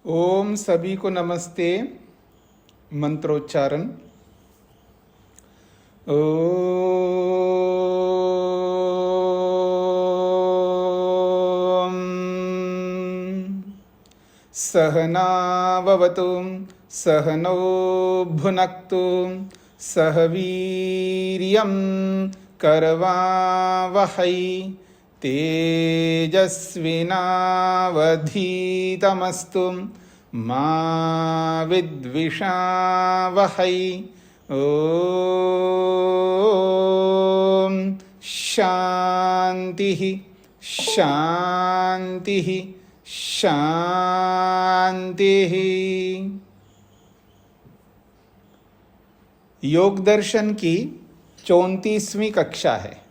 ओम सभी को नमस्ते। मंत्रोच्चारण। ओम सहनाववतु सहनौ भुनक्तु सह वीर्यं करवावहै तेजस्विनावधीतमस्तु मा विद्विषावहै। ओम शांति शांति शांति। योग दर्शन की 34वीं कक्षा है।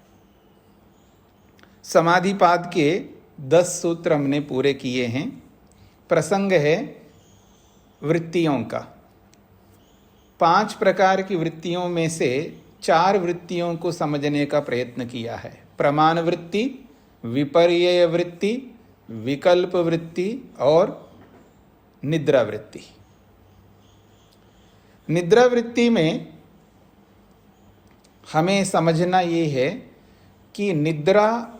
समाधिपाद के 10 सूत्र हमने पूरे किए हैं। प्रसंग है वृत्तियों का। 5 प्रकार की वृत्तियों में से 4 वृत्तियों को समझने का प्रयत्न किया है। प्रमाण वृत्ति, विपर्यय वृत्ति, विकल्प वृत्ति और निद्रा वृत्ति। निद्रा वृत्ति में हमें समझना ये है कि निद्रा,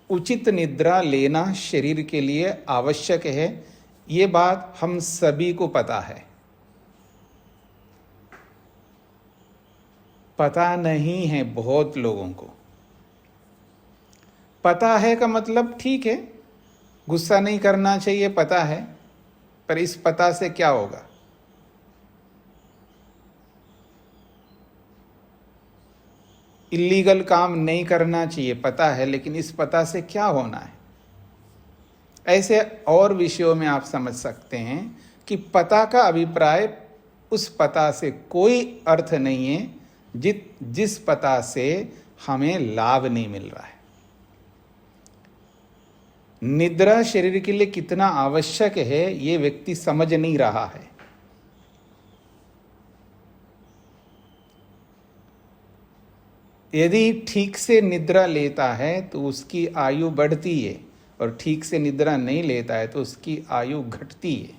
उचित निद्रा लेना शरीर के लिए आवश्यक है। ये बात हम सभी को पता है। पता नहीं है बहुत लोगों को। पता है का मतलब ठीक है, गुस्सा नहीं करना चाहिए, पता है, पर इस पता से क्या होगा? इल्लीगल काम नहीं करना चाहिए, पता है, लेकिन इस पता से क्या होना है? ऐसे और विषयों में आप समझ सकते हैं कि पता का अभिप्राय उस पता से कोई अर्थ नहीं है जिस पता से हमें लाभ नहीं मिल रहा है। निद्रा शरीर के लिए कितना आवश्यक है ये व्यक्ति समझ नहीं रहा है। यदि ठीक से निद्रा लेता है तो उसकी आयु बढ़ती है, और ठीक से निद्रा नहीं लेता है तो उसकी आयु घटती है।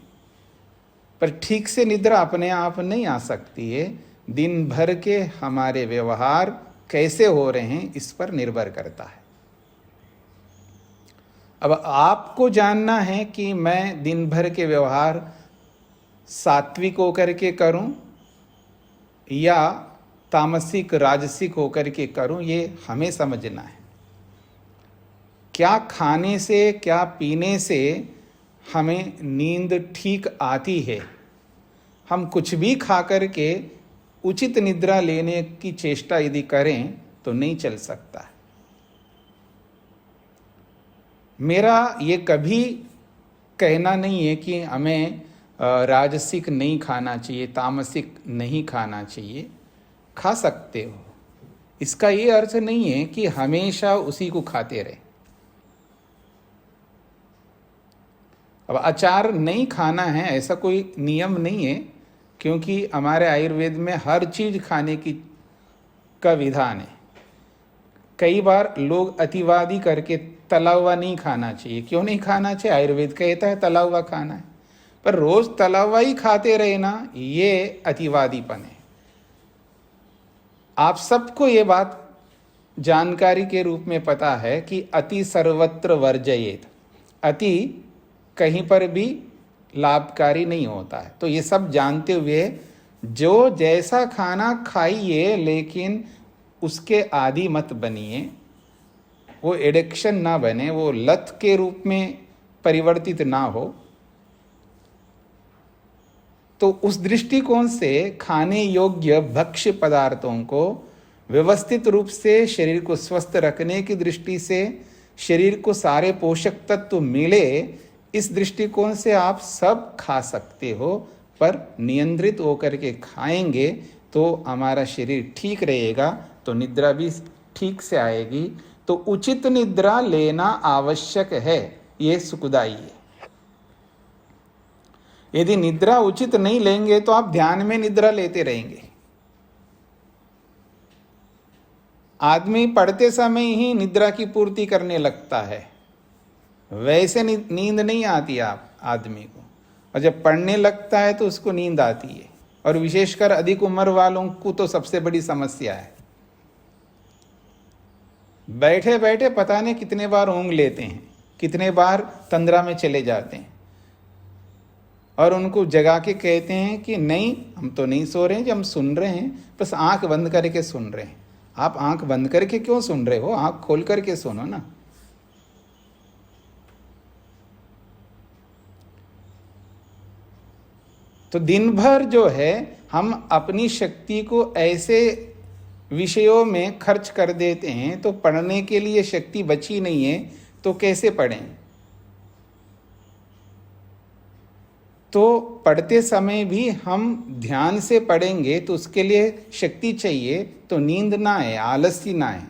पर ठीक से निद्रा अपने आप नहीं आ सकती है। दिन भर के हमारे व्यवहार कैसे हो रहे हैं इस पर निर्भर करता है। अब आपको जानना है कि मैं दिन भर के व्यवहार सात्विक होकर के करूं या तामसिक राजसिक होकर के करूं, ये हमें समझना है। क्या खाने से, क्या पीने से हमें नींद ठीक आती है? हम कुछ भी खा करके उचित निद्रा लेने की चेष्टा यदि करें तो नहीं चल सकता है। मेरा ये कभी कहना नहीं है कि हमें राजसिक नहीं खाना चाहिए, तामसिक नहीं खाना चाहिए। खा सकते हो, इसका ये अर्थ नहीं है कि हमेशा उसी को खाते रहे। अब अचार नहीं खाना है ऐसा कोई नियम नहीं है, क्योंकि हमारे आयुर्वेद में हर चीज खाने की का विधान है। कई बार लोग अतिवादी करके तला हुआ नहीं खाना चाहिए। क्यों नहीं खाना चाहिए? आयुर्वेद कहता है तला हुआ खाना है, पर रोज तला हुआ ही खाते रहे ना, ये अतिवादीपन है। आप सबको ये बात जानकारी के रूप में पता है कि अति सर्वत्र वर्जयेत। अति कहीं पर भी लाभकारी नहीं होता है। तो ये सब जानते हुए जो जैसा खाना खाइए, लेकिन उसके आदि मत बनिए। वो एडिक्शन ना बने, वो लत के रूप में परिवर्तित ना हो। तो उस दृष्टिकोण से खाने योग्य भक्ष्य पदार्थों को व्यवस्थित रूप से शरीर को स्वस्थ रखने की दृष्टि से, शरीर को सारे पोषक तत्व मिले, इस दृष्टिकोण से आप सब खा सकते हो, पर नियंत्रित होकर के खाएंगे तो हमारा शरीर ठीक रहेगा, तो निद्रा भी ठीक से आएगी। तो उचित निद्रा लेना आवश्यक है, ये सुखदाई है। यदि निद्रा उचित नहीं लेंगे तो आप ध्यान में निद्रा लेते रहेंगे। आदमी पढ़ते समय ही निद्रा की पूर्ति करने लगता है, वैसे नींद नहीं आती आप आदमी को। और जब पढ़ने लगता है तो उसको नींद आती है, और विशेषकर अधिक उम्र वालों को तो सबसे बड़ी समस्या है। बैठे बैठे पता नहीं कितने बार ऊँघ लेते हैं, कितने बार तंद्रा में चले जाते हैं, और उनको जगा के कहते हैं कि नहीं, हम तो नहीं सो रहे हैं, जो हम सुन रहे हैं, बस आंख बंद करके सुन रहे हैं। आप आंख बंद करके क्यों सुन रहे हो? आंख खोल करके सुनो ना। तो दिन भर जो है हम अपनी शक्ति को ऐसे विषयों में खर्च कर देते हैं, तो पढ़ने के लिए शक्ति बची नहीं है तो कैसे पढ़ें? तो पढ़ते समय भी हम ध्यान से पढ़ेंगे तो उसके लिए शक्ति चाहिए, तो नींद ना आए, आलस्य ना आए।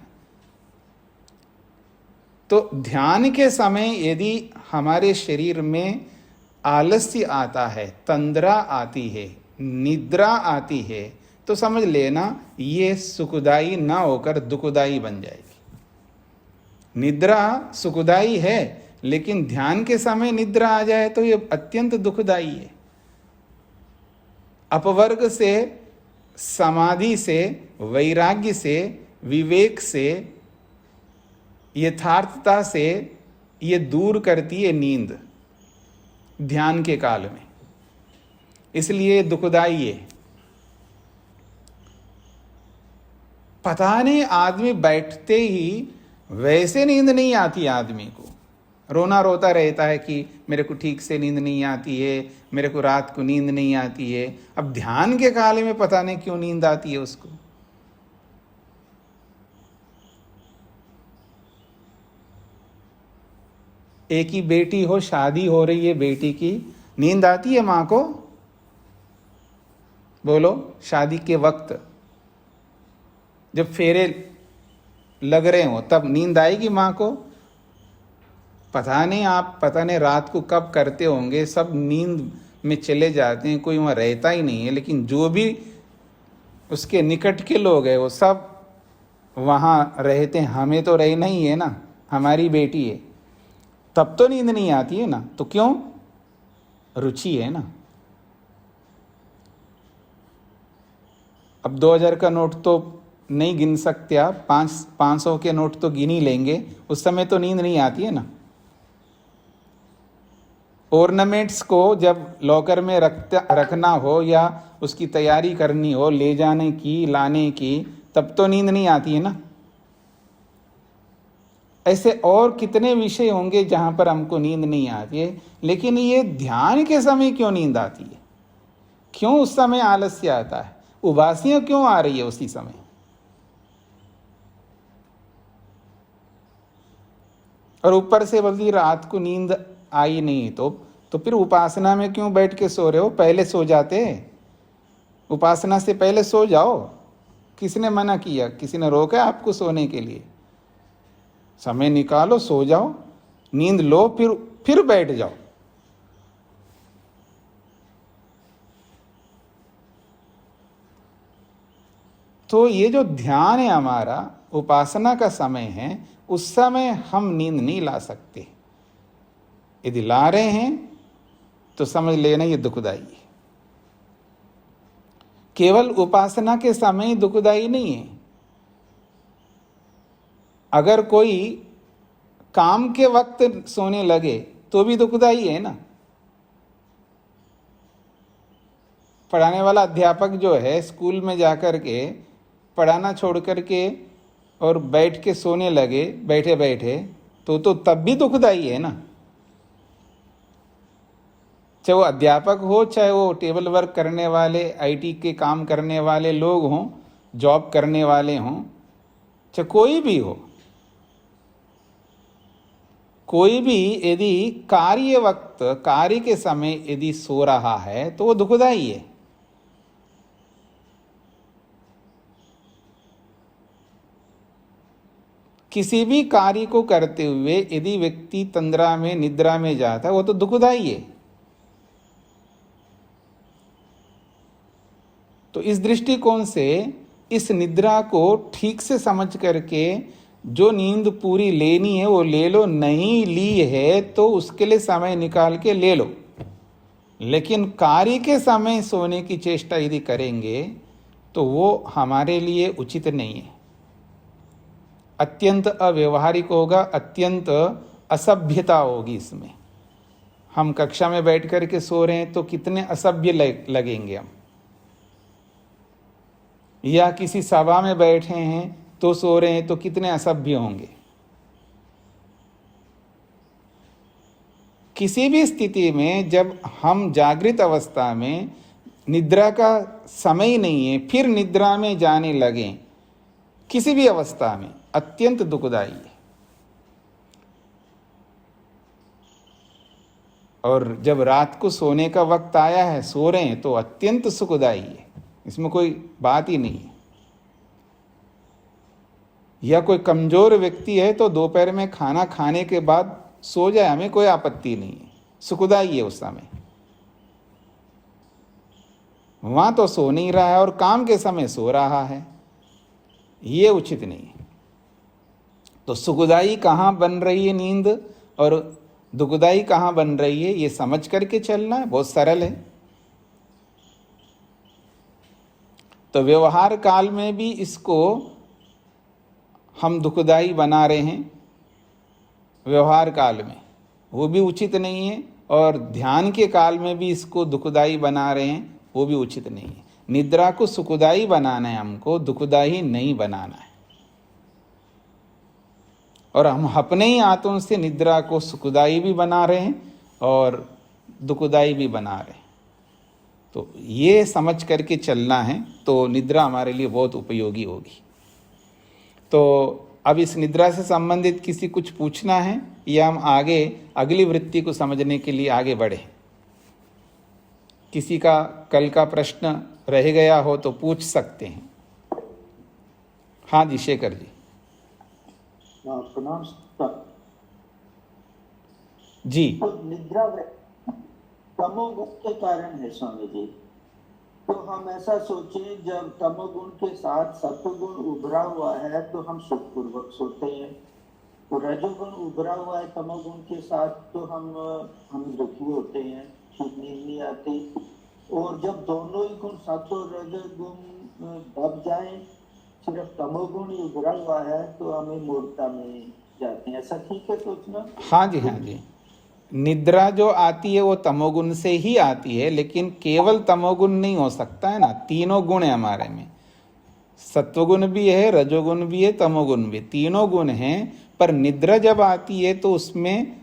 तो ध्यान के समय यदि हमारे शरीर में आलस्य आता है, तंद्रा आती है, निद्रा आती है, तो समझ लेना ये सुखदाई ना होकर दुखदाई बन जाएगी। निद्रा सुखदाई है, लेकिन ध्यान के समय निद्रा आ जाए तो ये अत्यंत दुखदाई है। अपवर्ग से, समाधि से, वैराग्य से, विवेक से, यथार्थता से ये दूर करती है नींद ध्यान के काल में, इसलिए दुखदाई है। पता नहीं आदमी बैठते ही वैसे नींद नहीं आती, आदमी को रोना रोता रहता है कि मेरे को ठीक से नींद नहीं आती है, मेरे को रात को नींद नहीं आती है। अब ध्यान के काल में पता नहीं क्यों नींद आती है उसको। एक ही बेटी हो, शादी हो रही है बेटी की, नींद आती है माँ को? बोलो, शादी के वक्त जब फेरे लग रहे हो तब नींद आएगी माँ को? पता नहीं, आप पता नहीं रात को कब करते होंगे, सब नींद में चले जाते हैं, कोई वहाँ रहता ही नहीं है। लेकिन जो भी उसके निकट के लोग हैं वो सब वहाँ रहते हैं। हमें तो रहना ही है ना, हमारी बेटी है, तब तो नींद नहीं आती है ना। तो क्यों? रुचि है ना। अब 2000 का नोट तो नहीं गिन सकते आप, 500 के नोट तो गिन ही लेंगे, उस समय तो नींद नहीं आती है ना। ऑर्नामेंट्स को जब लॉकर में रखना हो या उसकी तैयारी करनी हो, ले जाने की, लाने की, तब तो नींद नहीं आती है ना। ऐसे और कितने विषय होंगे जहां पर हमको नींद नहीं आती है, लेकिन ये ध्यान के समय क्यों नींद आती है? क्यों उस समय आलस्य आता है? उबासियां क्यों आ रही है उसी समय? और ऊपर से बोलती रात को नींद आई नहीं, तो फिर उपासना में क्यों बैठ के सो रहे हो? पहले सो जाते। उपासना से पहले सो जाओ। किसने मना किया? किसी ने रोका आपको सोने के लिए? समय निकालो, सो जाओ, नींद लो, फिर बैठ जाओ। तो ये जो ध्यान है हमारा, उपासना का समय है, उस समय हम नींद नहीं ला सकते। यदि ला रहे हैं तो समझ लेना ये दुखदाई है। केवल उपासना के समय दुखदाई नहीं है, अगर कोई काम के वक्त सोने लगे तो भी दुखदाई है ना। पढ़ाने वाला अध्यापक जो है, स्कूल में जाकर के पढ़ाना छोड़ करके और बैठ के सोने लगे बैठे बैठे, तो तब भी दुखदाई है ना। चाहे वो अध्यापक हो, चाहे वो टेबल वर्क करने वाले, आईटी के काम करने वाले लोग हों, जॉब करने वाले हों, चाहे कोई भी हो, कोई भी यदि कार्य के समय यदि सो रहा है तो वो दुखदाई है। किसी भी कार्य को करते हुए यदि व्यक्ति तंद्रा में, निद्रा में जाता है, वो तो दुखदाई है। तो इस दृष्टिकोण से इस निद्रा को ठीक से समझ करके जो नींद पूरी लेनी है वो ले लो, नहीं ली है तो उसके लिए समय निकाल के ले लो। लेकिन कार्य के समय सोने की चेष्टा यदि करेंगे तो वो हमारे लिए उचित नहीं है, अत्यंत अव्यवहारिक होगा, अत्यंत असभ्यता होगी इसमें। हम कक्षा में बैठ कर के सो रहे हैं तो कितने असभ्य लगेंगे हम, या किसी सभा में बैठे हैं तो सो रहे हैं तो कितने असभ्य होंगे। किसी भी स्थिति में जब हम जागृत अवस्था में निद्रा का समय नहीं है फिर निद्रा में जाने लगें, किसी भी अवस्था में अत्यंत दुखदाई है। और जब रात को सोने का वक्त आया है, सो रहे हैं, तो अत्यंत सुखदाई है, इसमें कोई बात ही नहीं है। या कोई कमजोर व्यक्ति है तो दोपहर में खाना खाने के बाद सो जाए, हमें कोई आपत्ति नहीं है, सुखदाई है उस समय। वहां तो सो नहीं रहा है और काम के समय सो रहा है, ये उचित नहीं है। तो सुखदाई कहाँ बन रही है नींद और दुखदाई कहाँ बन रही है, ये समझ करके चलना है, बहुत सरल है। तो व्यवहार काल में भी इसको हम दुखदाई बना रहे हैं, व्यवहार काल में वो भी उचित नहीं है, और ध्यान के काल में भी इसको दुखदाई बना रहे हैं, वो भी उचित नहीं है। निद्रा को सुखदाई बनाना है हमको, दुखदाई नहीं बनाना है। और हम अपने ही हाथों से निद्रा को सुखदाई भी बना रहे हैं और दुखदाई भी बना रहे हैं। तो ये समझ करके चलना है, तो निद्रा हमारे लिए बहुत उपयोगी होगी। तो अब इस निद्रा से संबंधित किसी कुछ पूछना है, या हम आगे अगली वृत्ति को समझने के लिए आगे बढ़े? किसी का कल का प्रश्न रह गया हो तो पूछ सकते हैं। हाँ जी, शेखर जी। जी, तो निद्रा तमोगुण के कारण है स्वामी जी। तो हम ऐसा सोचें, जब तमोगुण के साथ सत्वगुण उभरा हुआ है तो हम सुखपूर्वक सोते हैं, तो रजोगुण उभरा हुआ है तमोगुण के साथ तो हम दुखी होते हैं, ठीक नींद नहीं आती। और जब दोनों ही गुण सत्व और रजोगुण दब जाए, सिर्फ तमोगुण ही उभरा हुआ है, तो हमें मूर्खता में जाते हैं। ऐसा ठीक है सोचना? हाँ जी, हाँ जी। निद्रा जो आती है वो तमोगुण से ही आती है, लेकिन केवल तमोगुण नहीं हो सकता है ना, तीनों गुण है हमारे में। सत्वगुण भी है, रजोगुण भी है, तमोगुण भी, तीनों गुण हैं। पर निद्रा जब आती है तो उसमें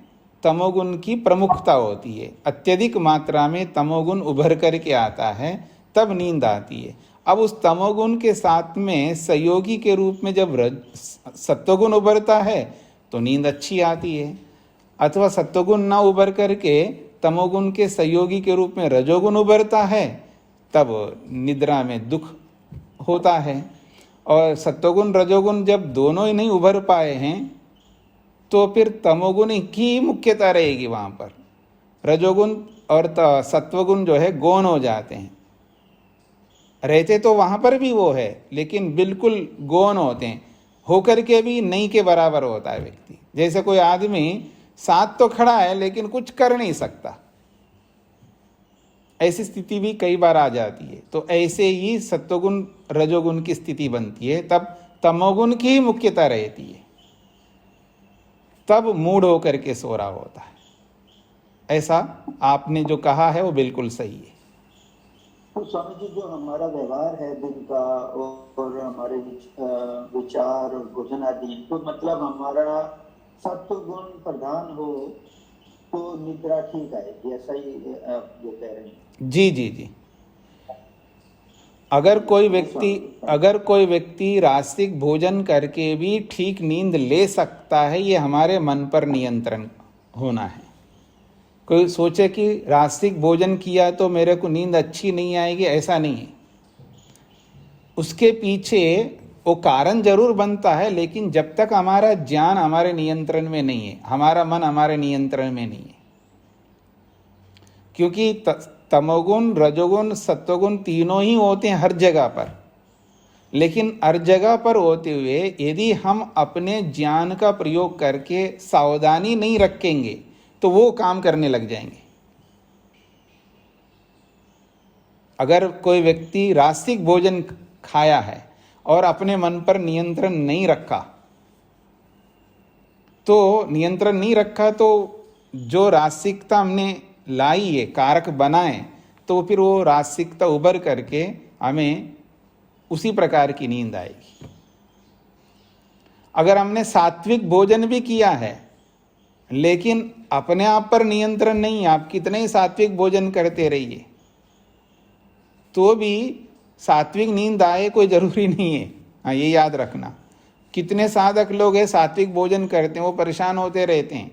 तमोगुण की प्रमुखता होती है, अत्यधिक मात्रा में तमोगुण उभर करके आता है, तब नींद आती है। अब उस तमोगुण के साथ में सहयोगी के रूप में जब सत्वगुण उभरता है तो नींद अच्छी आती है, अथवा सत्वगुण ना उभर करके तमोगुण के सहयोगी के रूप में रजोगुण उभरता है, तब निद्रा में दुख होता है। और सत्वगुण रजोगुण जब दोनों ही नहीं उभर पाए हैं तो फिर तमोगुण की मुख्यता रहेगी वहाँ पर। रजोगुण और सत्वगुण जो है गौण हो जाते हैं, रहते तो वहाँ पर भी वो है लेकिन बिल्कुल गौण होते हैं, होकर के भी नहीं के बराबर होता है व्यक्ति। जैसे कोई आदमी साथ तो खड़ा है लेकिन कुछ कर नहीं सकता, ऐसी स्थिति भी कई बार आ जाती है। तो ऐसे ही सत्वगुण रजोगुण की स्थिति बनती है, तब तमोगुण की मुख्यता रहती है, तब मूड होकर के सो रहा होता है। ऐसा आपने जो कहा है वो बिल्कुल सही है। तो स्वामी जी, जो हमारा व्यवहार है दिन का और हमारे विचार और भोजन आदि, तो मतलब हमारा सत्व गुण प्रधान हो तो निद्रा ठीक आएगी, ऐसा ही आप जो कह रहे हैं? जी जी जी। अगर कोई व्यक्ति रात्रिक भोजन करके भी ठीक नींद ले सकता है, ये हमारे मन पर नियंत्रण होना है। कोई सोचे कि रात्रिक भोजन किया तो मेरे को नींद अच्छी नहीं आएगी, ऐसा नहीं है। उसके पीछे वो कारण जरूर बनता है, लेकिन जब तक हमारा ज्ञान हमारे नियंत्रण में नहीं है, हमारा मन हमारे नियंत्रण में नहीं है, क्योंकि तमोगुण रजोगुण सत्वगुण तीनों ही होते हैं हर जगह पर। लेकिन हर जगह पर होते हुए यदि हम अपने ज्ञान का प्रयोग करके सावधानी नहीं रखेंगे तो वो काम करने लग जाएंगे। अगर कोई व्यक्ति रासिक भोजन खाया है और अपने मन पर नियंत्रण नहीं रखा, तो जो रासिकता हमने लाई है, कारक बनाए, तो फिर वो रासिकता उभर करके हमें उसी प्रकार की नींद आएगी। अगर हमने सात्विक भोजन भी किया है लेकिन अपने आप पर नियंत्रण नहीं है, आप कितने ही सात्विक भोजन करते रहिए तो भी सात्विक नींद आए कोई जरूरी नहीं है। हाँ, ये याद रखना। कितने साधक लोग हैं सात्विक भोजन करते हैं, वो परेशान होते रहते हैं।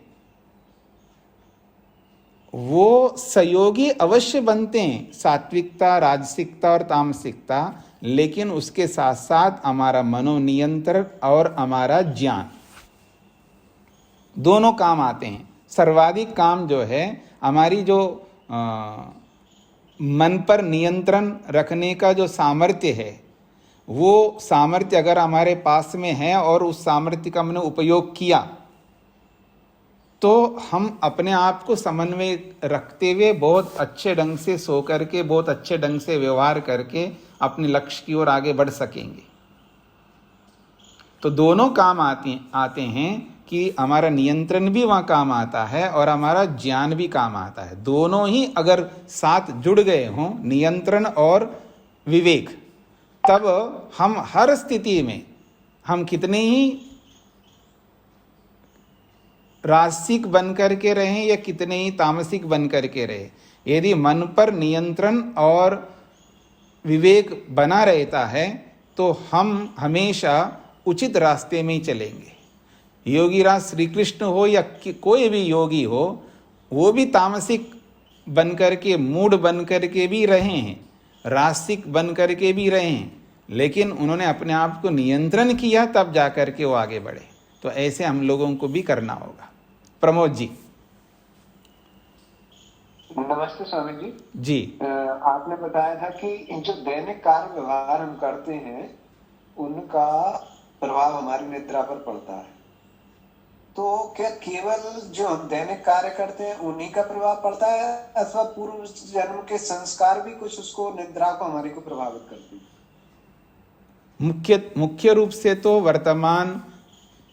वो सहयोगी अवश्य बनते हैं, सात्विकता, राजसिकता और तामसिकता, लेकिन उसके साथ साथ हमारा मनोनियंत्रण और हमारा ज्ञान दोनों काम आते हैं। सर्वाधिक काम जो है हमारी जो मन पर नियंत्रण रखने का जो सामर्थ्य है, वो सामर्थ्य अगर हमारे पास में है और उस सामर्थ्य का हमने उपयोग किया तो हम अपने आप को समन्वय रखते हुए बहुत अच्छे ढंग से सो करके, बहुत अच्छे ढंग से व्यवहार करके अपने लक्ष्य की ओर आगे बढ़ सकेंगे। तो दोनों काम आते हैं कि हमारा नियंत्रण भी वहाँ काम आता है और हमारा ज्ञान भी काम आता है। दोनों ही अगर साथ जुड़ गए हों, नियंत्रण और विवेक, तब हम हर स्थिति में, हम कितने ही रासिक बन करके रहें या कितने ही तामसिक बन करके रहे, यदि मन पर नियंत्रण और विवेक बना रहता है तो हम हमेशा उचित रास्ते में ही चलेंगे। योगीराज श्री कृष्ण हो या कोई भी योगी हो, वो भी तामसिक बन करके, मूढ़ बन करके भी रहे हैं, रासिक बन करके भी रहे हैं, लेकिन उन्होंने अपने आप को नियंत्रण किया, तब जा करके वो आगे बढ़े। तो ऐसे हम लोगों को भी करना होगा। प्रमोद जी। नमस्ते स्वामी जी। जी, आपने बताया था कि जो दैनिक कार्य व्यवहार हम करते हैं उनका प्रभाव हमारी निद्रा पर पड़ता है, तो क्या केवल जो हम दैनिक कार्य करते हैं उन्हीं का प्रभाव पड़ता है अथवा पूर्व जन्म के संस्कार भी कुछ उसको, निद्रा को, हमारी को प्रभावित करते हैं? मुख्य रूप से तो वर्तमान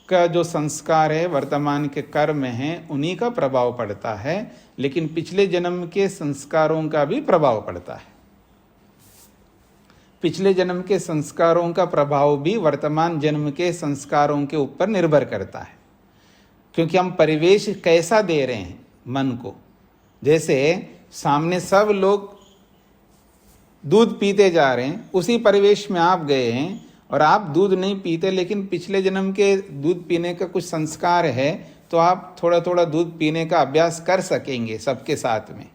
का जो संस्कार है, वर्तमान के कर्म हैं, उन्हीं का प्रभाव पड़ता है, लेकिन पिछले जन्म के संस्कारों का भी प्रभाव पड़ता है। पिछले जन्म के संस्कारों का प्रभाव भी वर्तमान जन्म के संस्कारों के ऊपर निर्भर करता है, क्योंकि हम परिवेश कैसा दे रहे हैं मन को। जैसे सामने सब लोग दूध पीते जा रहे हैं, उसी परिवेश में आप गए हैं और आप दूध नहीं पीते, लेकिन पिछले जन्म के दूध पीने का कुछ संस्कार है, तो आप थोड़ा थोड़ा दूध पीने का अभ्यास कर सकेंगे सबके साथ में।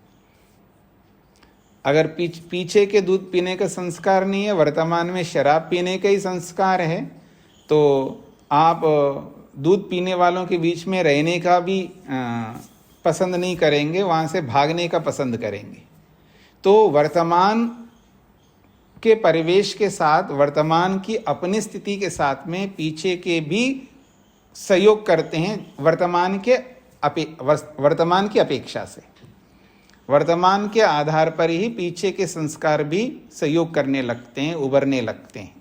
अगर पीछे के दूध पीने का संस्कार नहीं है, वर्तमान में शराब पीने का ही संस्कार है, तो आप दूध पीने वालों के बीच में रहने का भी पसंद नहीं करेंगे, वहाँ से भागने का पसंद करेंगे। तो वर्तमान के परिवेश के साथ, वर्तमान की अपनी स्थिति के साथ में पीछे के भी सहयोग करते हैं, वर्तमान की अपेक्षा से। वर्तमान के आधार पर ही पीछे के संस्कार भी सहयोग करने लगते हैं, उभरने लगते हैं।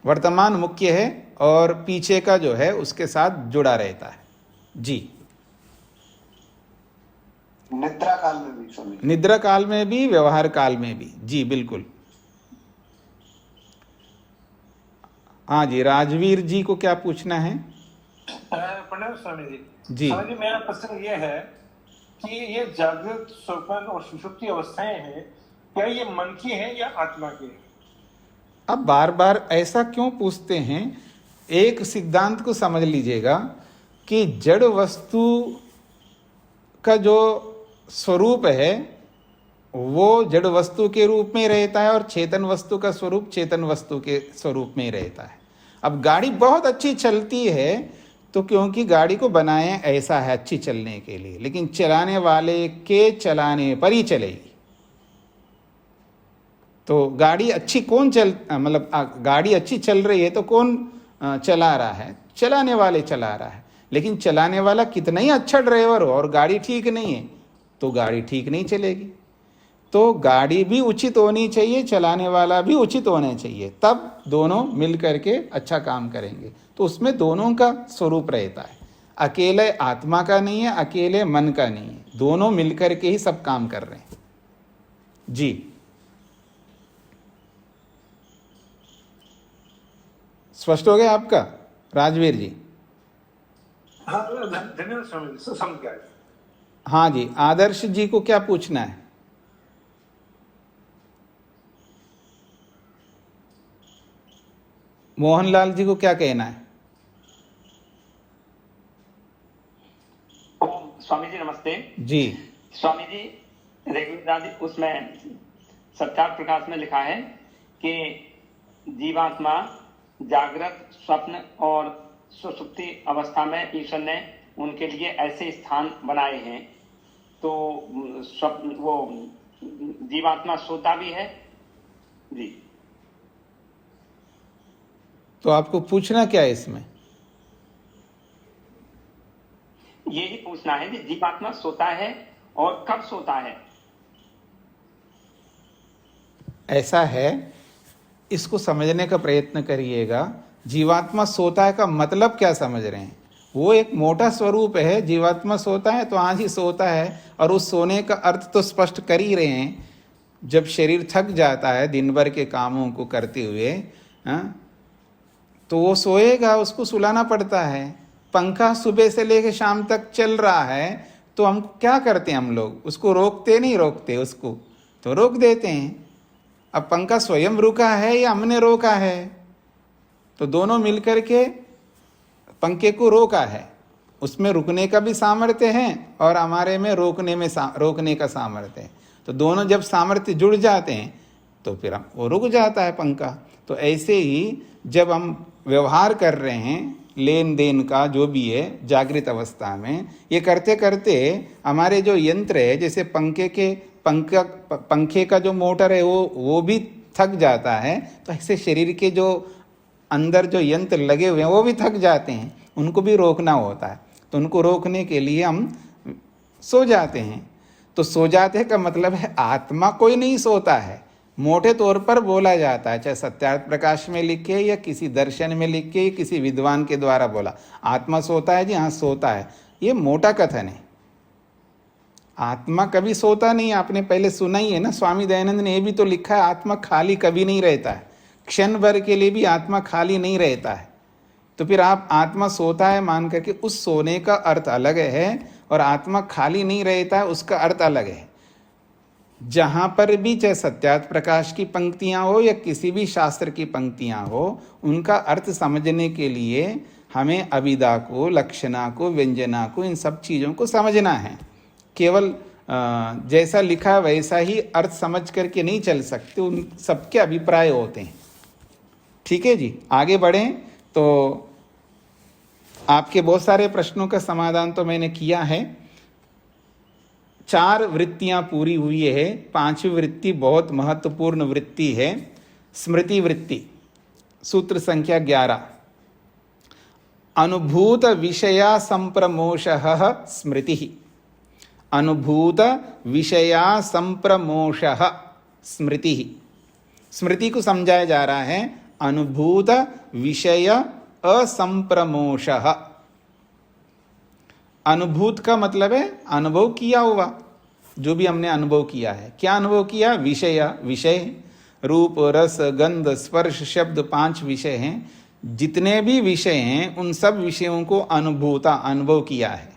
वर्तमान मुख्य है और पीछे का जो है उसके साथ जुड़ा रहता है। जी, निद्रा काल में भी स्वामी? निद्रा काल में भी, व्यवहार काल में भी। जी बिल्कुल। हाँ जी, राजवीर जी को क्या पूछना है? प्रणाम स्वामी जी। जी स्वामी जी, मेरा प्रश्न ये है कि ये जागृत, स्वप्न और सुषुप्ति अवस्थाएं हैं, क्या ये मन की हैं या आत्मा की हैं? अब बार बार ऐसा क्यों पूछते हैं? एक सिद्धांत को समझ लीजिएगा कि जड़ वस्तु का जो स्वरूप है वो जड़ वस्तु के रूप में रहता है और चेतन वस्तु का स्वरूप चेतन वस्तु के स्वरूप में रहता है। अब गाड़ी बहुत अच्छी चलती है तो क्योंकि गाड़ी को बनाए ऐसा है अच्छी चलने के लिए, लेकिन चलाने वाले के चलाने पर ही चलेगी। तो गाड़ी अच्छी कौन गाड़ी अच्छी चल रही है तो कौन चला रहा है? चलाने वाले चला रहा है। लेकिन चलाने वाला कितना ही अच्छा ड्राइवर हो और गाड़ी ठीक नहीं है तो गाड़ी ठीक नहीं चलेगी। तो गाड़ी भी उचित होनी चाहिए, चलाने वाला भी उचित होना चाहिए, तब दोनों मिल करके अच्छा काम करेंगे। तो उसमें दोनों का स्वरूप रहता है, अकेले आत्मा का नहीं है, अकेले मन का नहीं है, दोनों मिलकर के ही सब काम कर रहे हैं। जी स्पष्ट हो गया आपका राजवीर जी? हाँ धन्यवाद स्वामी जी, समझ गया। हाँ जी, आदर्श जी को क्या पूछना है? मोहनलाल जी को क्या कहना है? स्वामी जी नमस्ते। जी स्वामी जी रेगुलर उसमें सत्यार्थ प्रकाश में लिखा है कि जीवात्मा जागृत, स्वप्न और सुषुप्ति अवस्था में ईश्वर ने उनके लिए ऐसे स्थान बनाए हैं। तो स्वप्न वो जीवात्मा सोता भी है जी। तो आपको पूछना क्या है इसमें? यही पूछना है कि जीवात्मा सोता है और कब सोता है। ऐसा है, इसको समझने का प्रयत्न करिएगा। जीवात्मा सोता है का मतलब क्या समझ रहे हैं? वो एक मोटा स्वरूप है, जीवात्मा सोता है तो आज ही सोता है, और उस सोने का अर्थ तो स्पष्ट कर ही रहे हैं। जब शरीर थक जाता है दिन भर के कामों को करते हुए, तो वो सोएगा, उसको सुलाना पड़ता है। पंखा सुबह से लेकर शाम तक चल रहा है, तो हम क्या करते हैं? हम लोग उसको रोकते नहीं, रोकते उसको तो रोक देते हैं। अब पंखा स्वयं रुका है या हमने रोका है? तो दोनों मिलकर के पंखे को रोका है। उसमें रुकने का भी सामर्थ्य है और हमारे में रोकने का सामर्थ्य है। तो दोनों जब सामर्थ्य जुड़ जाते हैं तो फिर वो रुक जाता है पंखा। तो ऐसे ही जब हम व्यवहार कर रहे हैं, लेन देन का जो भी है जागृत अवस्था में, ये करते करते हमारे जो यंत्र है, जैसे पंखे का जो मोटर है वो भी थक जाता है, तो ऐसे शरीर के जो अंदर जो यंत्र लगे हुए हैं वो भी थक जाते हैं, उनको भी रोकना होता है। तो उनको रोकने के लिए हम सो जाते हैं। तो सो जाते का मतलब है आत्मा कोई नहीं सोता है, मोटे तौर पर बोला जाता है, चाहे सत्यार्थ प्रकाश में लिखे या किसी दर्शन में लिखे, किसी विद्वान के द्वारा बोला, आत्मा सोता है जी, हाँ सोता है। ये मोटा कथन है, आत्मा कभी सोता नहीं। आपने पहले सुना ही है ना, स्वामी दयानंद ने ये भी तो लिखा है, आत्मा खाली कभी नहीं रहता है, क्षण भर के लिए भी आत्मा खाली नहीं रहता है। तो फिर आप आत्मा सोता है मान करके, उस सोने का अर्थ अलग है और आत्मा खाली नहीं रहता है उसका अर्थ अलग है। जहाँ पर भी चाहे सत्यार्थ प्रकाश की पंक्तियाँ हो या किसी भी शास्त्र की पंक्तियाँ हो, उनका अर्थ समझने के लिए हमें अभिधा को, लक्षणा को, व्यंजना को, इन सब चीज़ों को समझना है। केवल जैसा लिखा वैसा ही अर्थ समझ करके नहीं चल सकते, उन सबके अभिप्राय होते हैं। ठीक है जी, आगे बढ़ें। तो आपके बहुत सारे प्रश्नों का समाधान तो मैंने किया है। 4 वृत्तियां पूरी हुई है, 5वीं वृत्ति बहुत महत्वपूर्ण वृत्ति है, स्मृति वृत्ति। सूत्र संख्या 11, अनुभूत विषया संप्रमोषः स्मृति। अनुभूत विषया संप्रमोषः स्मृति। स्मृति को समझाया जा रहा है, अनुभूत विषय असंप्रमोषः। अनुभूत का मतलब है अनुभव किया हुआ, जो भी हमने अनुभव किया है। क्या अनुभव किया? विषय, रूप, रस, गंध, स्पर्श, शब्द, 5 विषय हैं। जितने भी विषय हैं उन सब विषयों को अनुभव किया है।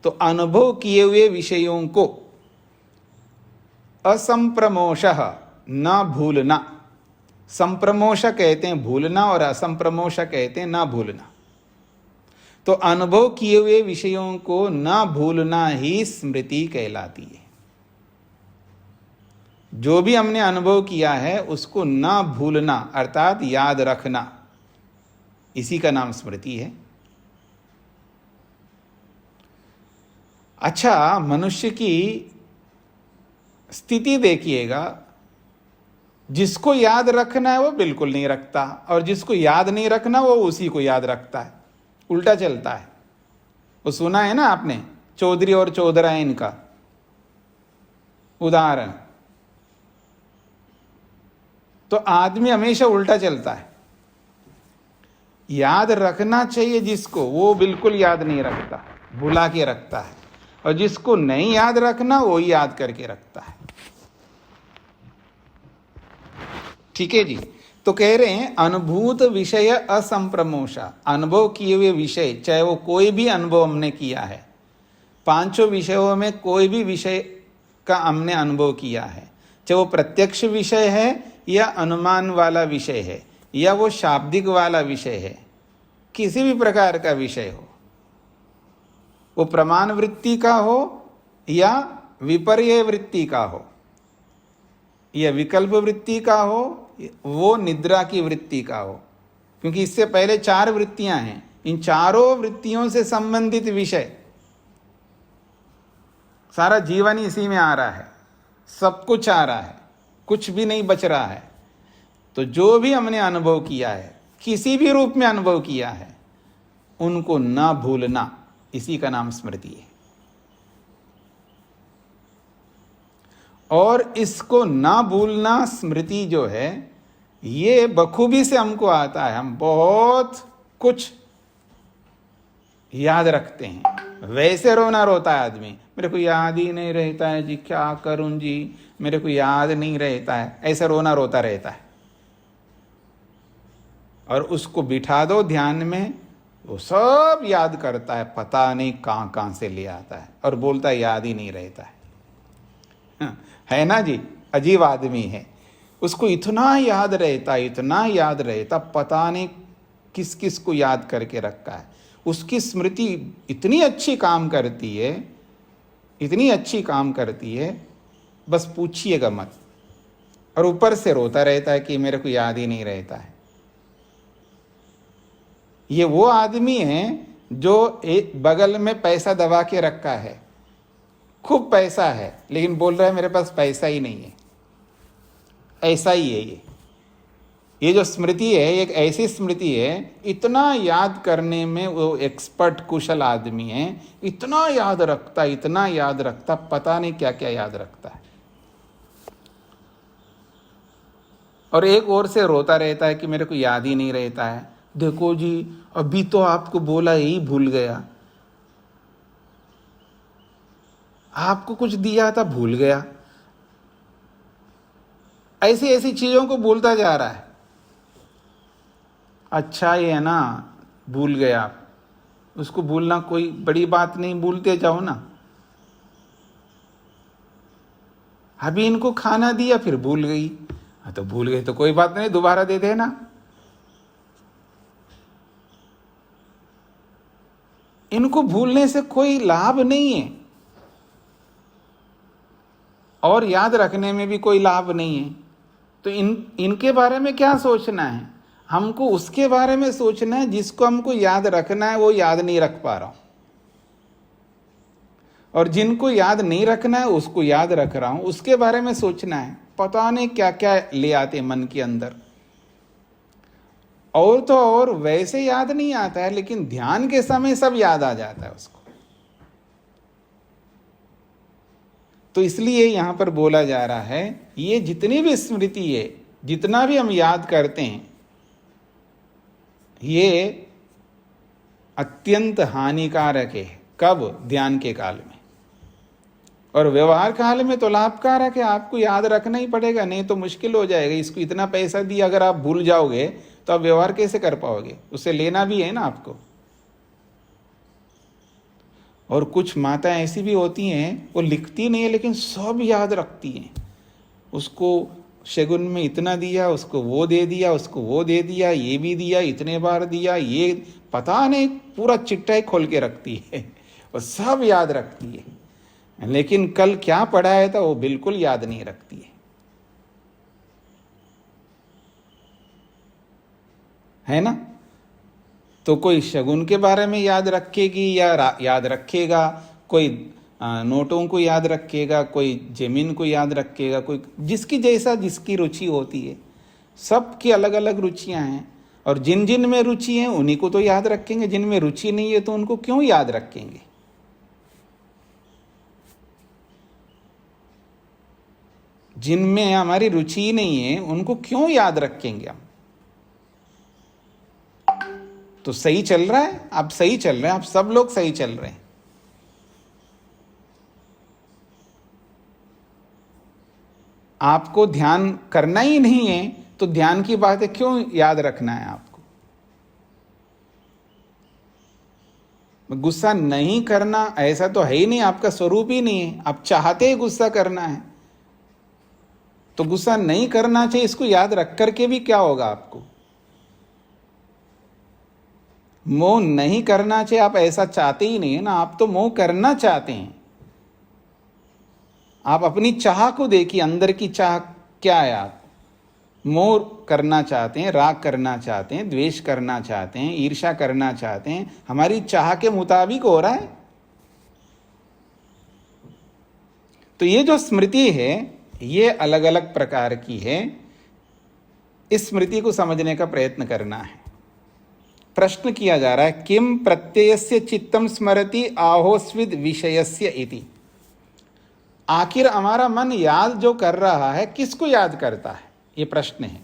तो अनुभव किए हुए विषयों को असंप्रमोषः, न भूलना। संप्रमोष कहते हैं भूलना और असंप्रमोष कहते हैं ना भूलना। तो अनुभव किए हुए विषयों को ना भूलना ही स्मृति कहलाती है। जो भी हमने अनुभव किया है उसको ना भूलना अर्थात याद रखना, इसी का नाम स्मृति है। अच्छा, मनुष्य की स्थिति देखिएगा, जिसको याद रखना है वो बिल्कुल नहीं रखता, और जिसको याद नहीं रखना वो उसी को याद रखता है। उल्टा चलता है। वो सुना है ना आपने, चौधरी और चौधरायन का उदाहरण। तो आदमी हमेशा उल्टा चलता है। याद रखना चाहिए जिसको, वो बिल्कुल याद नहीं रखता, भुला के रखता है, और जिसको नहीं याद रखना वो याद करके रखता है। ठीक है जी। तो कह रहे हैं अनुभूत विषय असंप्रमोषा, अनुभव किए हुए विषय, चाहे वो कोई भी अनुभव हमने किया है, पांचों विषयों में कोई भी विषय का हमने अनुभव किया है, चाहे वो प्रत्यक्ष विषय है या अनुमान वाला विषय है या वो शाब्दिक वाला विषय है, किसी भी प्रकार का विषय हो, वो प्रमाण वृत्ति का हो या विपर्य वृत्ति का हो या विकल्प वृत्ति का हो, वो निद्रा की वृत्ति का हो, क्योंकि इससे पहले 4 वृत्तियां हैं। इन चारों वृत्तियों से संबंधित विषय, सारा जीवन ही इसी में आ रहा है, सब कुछ आ रहा है, कुछ भी नहीं बच रहा है। तो जो भी हमने अनुभव किया है, किसी भी रूप में अनुभव किया है, उनको ना भूलना, इसी का नाम स्मृति है। और इसको ना भूलना स्मृति जो है, ये बखूबी से हमको आता है। हम बहुत कुछ याद रखते हैं। वैसे रोना रोता है आदमी, मेरे को याद ही नहीं रहता है जी, क्या करूं जी, मेरे को याद नहीं रहता है, ऐसा रोना रोता रहता है। और उसको बिठा दो ध्यान में, वो सब याद करता है, पता नहीं कहां कहां से ले आता है, और बोलता है याद ही नहीं रहता है ना जी। अजीब आदमी है, उसको इतना याद रहता, इतना याद रहता, पता नहीं किस किस को याद करके रखा है। उसकी स्मृति इतनी अच्छी काम करती है, इतनी अच्छी काम करती है, बस पूछिएगा मत। और ऊपर से रोता रहता है कि मेरे को याद ही नहीं रहता है। ये वो आदमी है जो एक बगल में पैसा दबा के रखा है, खूब पैसा है, लेकिन बोल रहा है मेरे पास पैसा ही नहीं है। ऐसा ही है ये जो स्मृति है, एक ऐसी स्मृति है, इतना याद करने में वो एक्सपर्ट कुशल आदमी है, इतना याद रखता, इतना याद रखता, पता नहीं क्या क्या याद रखता है। और एक ओर से रोता रहता है कि मेरे को याद ही नहीं रहता है। देखो जी, अभी तो आपको बोला, यही भूल गया, आपको कुछ दिया था भूल गया। ऐसी ऐसी चीजों को भूलता जा रहा है। अच्छा ये है ना, भूल गया, उसको भूलना कोई बड़ी बात नहीं, भूलते जाओ ना। अभी इनको खाना दिया फिर भूल गई, तो भूल गई तो कोई बात नहीं, दोबारा दे देना। इनको भूलने से कोई लाभ नहीं है, और याद रखने में भी कोई लाभ नहीं है। तो इनके बारे में क्या सोचना है? हमको उसके बारे में सोचना है जिसको हमको याद रखना है, वो याद नहीं रख पा रहा हूं, और जिनको याद नहीं रखना है उसको याद रख रहा हूं, उसके बारे में सोचना है। पता नहीं क्या क्या ले आते मन के अंदर। और तो और वैसे याद नहीं आता है, लेकिन ध्यान के समय सब याद आ जाता है उसको। तो इसलिए यहां पर बोला जा रहा है, ये जितनी भी स्मृति है, जितना भी हम याद करते हैं, ये अत्यंत हानिकारक है। कब? ध्यान के काल में। और व्यवहार काल में तो लाभकारक है, आपको याद रखना ही पड़ेगा, नहीं तो मुश्किल हो जाएगा। इसको इतना पैसा दिया, अगर आप भूल जाओगे तो आप व्यवहार कैसे कर पाओगे? उससे लेना भी है ना आपको। और कुछ माताएं ऐसी भी होती हैं, वो लिखती नहीं है लेकिन सब याद रखती हैं। उसको शगुन में इतना दिया, उसको वो दे दिया, उसको वो दे दिया, ये भी दिया, इतने बार दिया, ये पता नहीं, पूरा चिट्ठा ही खोल के रखती है, वो सब याद रखती है। लेकिन कल क्या पढ़ाया था वो बिल्कुल याद नहीं रखती है ना। तो कोई शगुन के बारे में याद रखेगी या याद रखेगा, कोई नोटों को याद रखेगा, कोई जमीन को याद रखेगा, कोई जिसकी जैसा जिसकी रुचि होती है। सबकी अलग अलग रुचियां हैं, और जिन जिन में रुचि है उन्हीं को तो याद रखेंगे, जिनमें रुचि नहीं है तो उनको क्यों याद रखेंगे। जिनमें हमारी रुचि नहीं है उनको क्यों याद रखेंगे हम? तो सही चल रहा है, आप सही चल रहे हैं, आप सब लोग सही चल रहे हैं। आपको ध्यान करना ही नहीं है तो ध्यान की बातें क्यों याद रखना है आपको? गुस्सा नहीं करना ऐसा तो है ही नहीं, आपका स्वरूप ही नहीं है। आप चाहते ही गुस्सा करना है, तो गुस्सा नहीं करना चाहिए। इसको याद रख करके भी क्या होगा आपको? मोह नहीं करना चाहिए, आप ऐसा चाहते ही नहीं है ना, आप तो मोह करना चाहते हैं। आप अपनी चाह को देखिए, अंदर की चाह क्या है। आप मोह करना चाहते हैं, राग करना चाहते हैं, द्वेष करना चाहते हैं, ईर्ष्या करना चाहते हैं, हमारी चाह के मुताबिक हो रहा है। तो ये जो स्मृति है ये अलग अलग प्रकार की है। इस स्मृति को समझने का प्रयत्न करना है। प्रश्न किया जा रहा है, किम प्रत्ययस्य चित्तम स्मरति आहोस्विद विषयस्य इति। आखिर हमारा मन याद जो कर रहा है किसको याद करता है, ये प्रश्न है।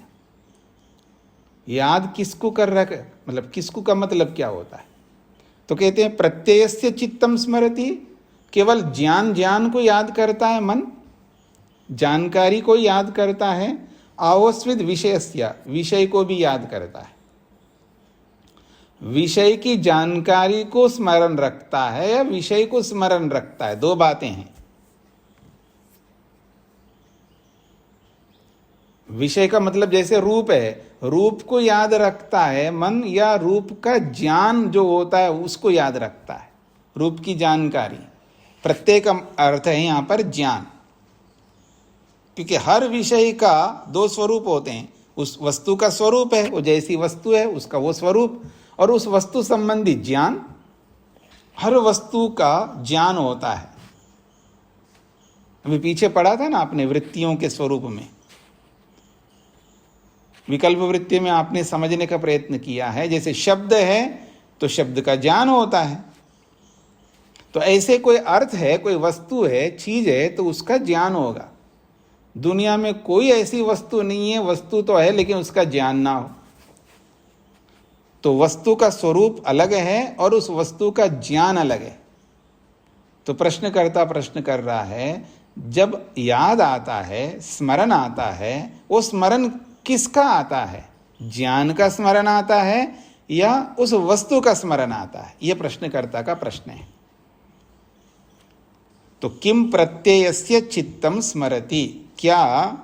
याद किसको कर रहा है, मतलब किसको का मतलब क्या होता है? तो कहते हैं प्रत्ययस्य चित्तम स्मरति, केवल ज्ञान को याद करता है मन, जानकारी को याद करता है। आहोस्विद विषयस्य, विषय को भी याद करता है। विषय की जानकारी को स्मरण रखता है या विषय को स्मरण रखता है, दो बातें हैं। विषय का मतलब जैसे रूप है, रूप को याद रखता है मन, या रूप का ज्ञान जो होता है उसको याद रखता है, रूप की जानकारी। प्रत्येक अर्थ है यहां पर ज्ञान, क्योंकि हर विषय का दो स्वरूप होते हैं। उस वस्तु का स्वरूप है, वो जैसी वस्तु है उसका वो स्वरूप, और उस वस्तु संबंधी ज्ञान। हर वस्तु का ज्ञान होता है। अभी पीछे पढ़ा था ना आपने वृत्तियों के स्वरूप में, विकल्प वृत्ति में आपने समझने का प्रयत्न किया है। जैसे शब्द है तो शब्द का ज्ञान होता है, तो ऐसे कोई अर्थ है, कोई वस्तु है, चीज है, तो उसका ज्ञान होगा। दुनिया में कोई ऐसी वस्तु नहीं है, वस्तु तो है लेकिन उसका ज्ञान ना हो। तो वस्तु का स्वरूप अलग है और उस वस्तु का ज्ञान अलग है। तो प्रश्नकर्ता प्रश्न कर रहा है, जब याद आता है, स्मरण आता है, वो स्मरण किसका आता है? ज्ञान का स्मरण आता है या उस वस्तु का स्मरण आता है? यह प्रश्नकर्ता का प्रश्न है। तो किम प्रत्ययस्य चित्तम स्मरति, क्या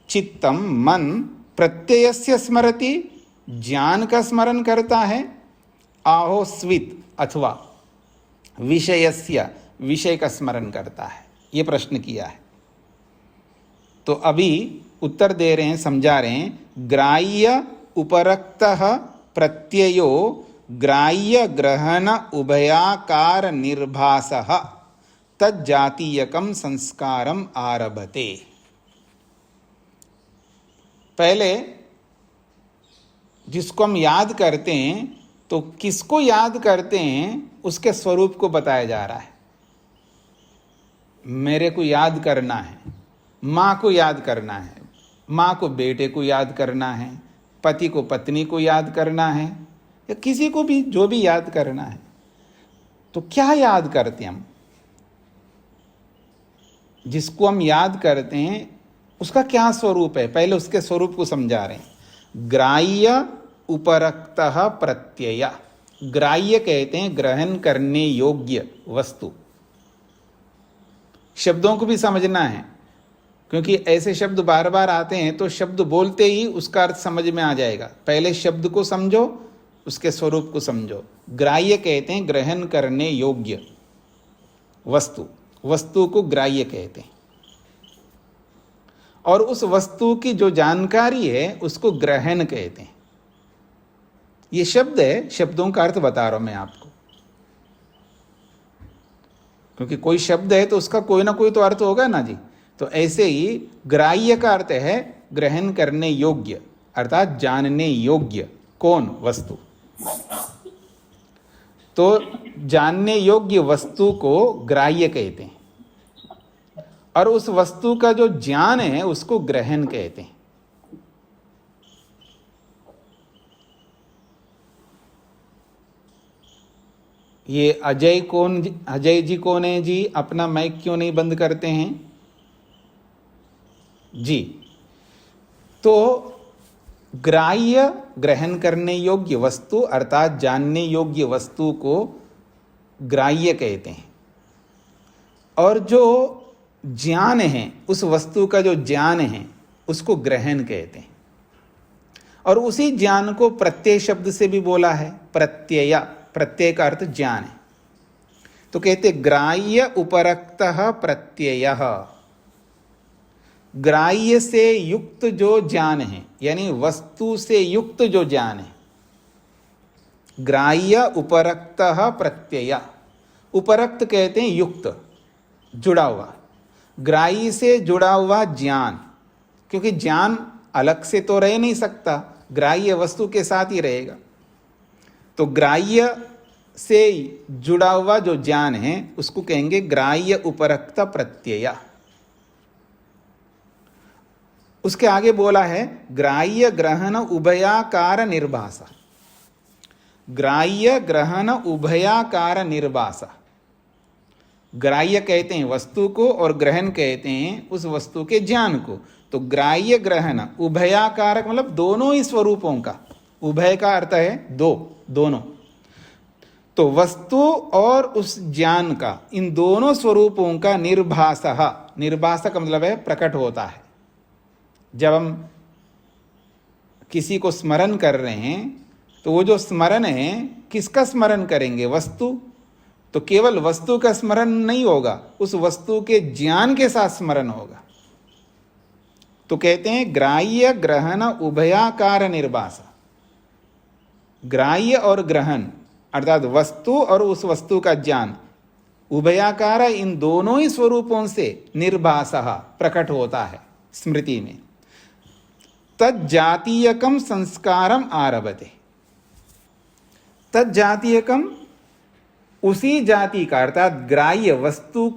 चित्तम मन प्रत्ययस्य स्मरति, ज्ञान का स्मरण करता है? आहोस्वित अथवा विषयस्य, विषय का स्मरण करता है? ये प्रश्न किया है। तो अभी उत्तर दे रहे हैं, समझा रहे हैं। ग्राह्य उपरक्तः प्रत्ययो ग्राह्य ग्रहण उभयाकार निर्भासः तज्जातीयकम संस्कारम आरभते। पहले जिसको हम याद करते हैं तो किसको याद करते हैं उसके स्वरूप को बताया जा रहा है। मेरे को याद करना है, माँ को याद करना है, माँ को बेटे को याद करना है, पति को पत्नी को याद करना है, या किसी को भी जो भी याद करना है। तो क्या याद करते हैं हम? जिसको हम याद करते हैं उसका क्या स्वरूप है, पहले उसके स्वरूप को समझा रहे हैं। ग्राह्य उपरक्तः प्रत्यय, ग्राह्य कहते हैं ग्रहण करने योग्य वस्तु। शब्दों को भी समझना है, क्योंकि ऐसे शब्द बार बार आते हैं तो शब्द बोलते ही उसका अर्थ समझ में आ जाएगा। पहले शब्द को समझो, उसके स्वरूप को समझो। ग्राह्य कहते हैं ग्रहण करने योग्य वस्तु, वस्तु को ग्राह्य कहते हैं। और उस वस्तु की जो जानकारी है उसको ग्रहण कहते हैं। ये शब्द है, शब्दों का अर्थ बता रहा हूं मैं आपको, क्योंकि कोई शब्द है तो उसका कोई ना कोई तो अर्थ होगा ना जी। तो ऐसे ही ग्राह्य का अर्थ है ग्रहण करने योग्य, अर्थात जानने योग्य। कौन? वस्तु। तो जानने योग्य वस्तु को ग्राह्य कहते हैं। और उस वस्तु का जो ज्ञान है उसको ग्रहण कहते हैं। ये अजय जी कौन है जी? अपना माइक क्यों नहीं बंद करते हैं जी? तो ग्राह्य ग्रहण करने योग्य वस्तु अर्थात जानने योग्य वस्तु को ग्राह्य कहते हैं, और जो ज्ञान है उस वस्तु का जो ज्ञान है उसको ग्रहण कहते हैं। और उसी ज्ञान को प्रत्यय शब्द से भी बोला है। प्रत्यय, प्रत्यय का अर्थ ज्ञान है। तो कहते ग्राह्य उपरक्तः प्रत्ययः, ग्राह्य से युक्त जो ज्ञान है यानी वस्तु से युक्त जो ज्ञान है, ग्राह्य उपरक्तः प्रत्यय। उपरक्त कहते हैं युक्त, जुड़ा हुआ, ग्राह्य से जुड़ा हुआ ज्ञान, क्योंकि ज्ञान अलग से तो रह नहीं सकता, ग्राह्य वस्तु के साथ ही रहेगा। तो ग्राह्य से जुड़ा हुआ जो ज्ञान है उसको कहेंगे ग्राह्य उपरक्त प्रत्यय। उसके आगे बोला है ग्राह्य ग्रहण उभयाकार निर्भाषा। ग्राह्य ग्रहण उभयाकार निर्भाषा। ग्राह्य कहते हैं वस्तु को और ग्रहण कहते हैं उस वस्तु के ज्ञान को। तो ग्राह्य ग्रहण उभयाकारक मतलब दोनों ही स्वरूपों का, उभय का अर्थ है दो, दोनों। तो वस्तु और उस ज्ञान का, इन दोनों स्वरूपों का निर्भासः, निर्भासक का मतलब है प्रकट होता है। जब हम किसी को स्मरण कर रहे हैं तो वो जो स्मरण है किसका स्मरण करेंगे? वस्तु। तो केवल वस्तु का स्मरण नहीं होगा, उस वस्तु के ज्ञान के साथ स्मरण होगा। तो कहते हैं ग्राह्य ग्रहण उभयाकार निर्भाषा। ग्राह्य और ग्रहण अर्थात वस्तु और उस वस्तु का ज्ञान, उभयाकार, इन दोनों ही स्वरूपों से निर्भासः प्रकट होता है स्मृति में। तज्जातीयकम संस्कारम आरभते। तज्जातीयकम उसी जाति का अर्थात ग्राह्य वस्तु,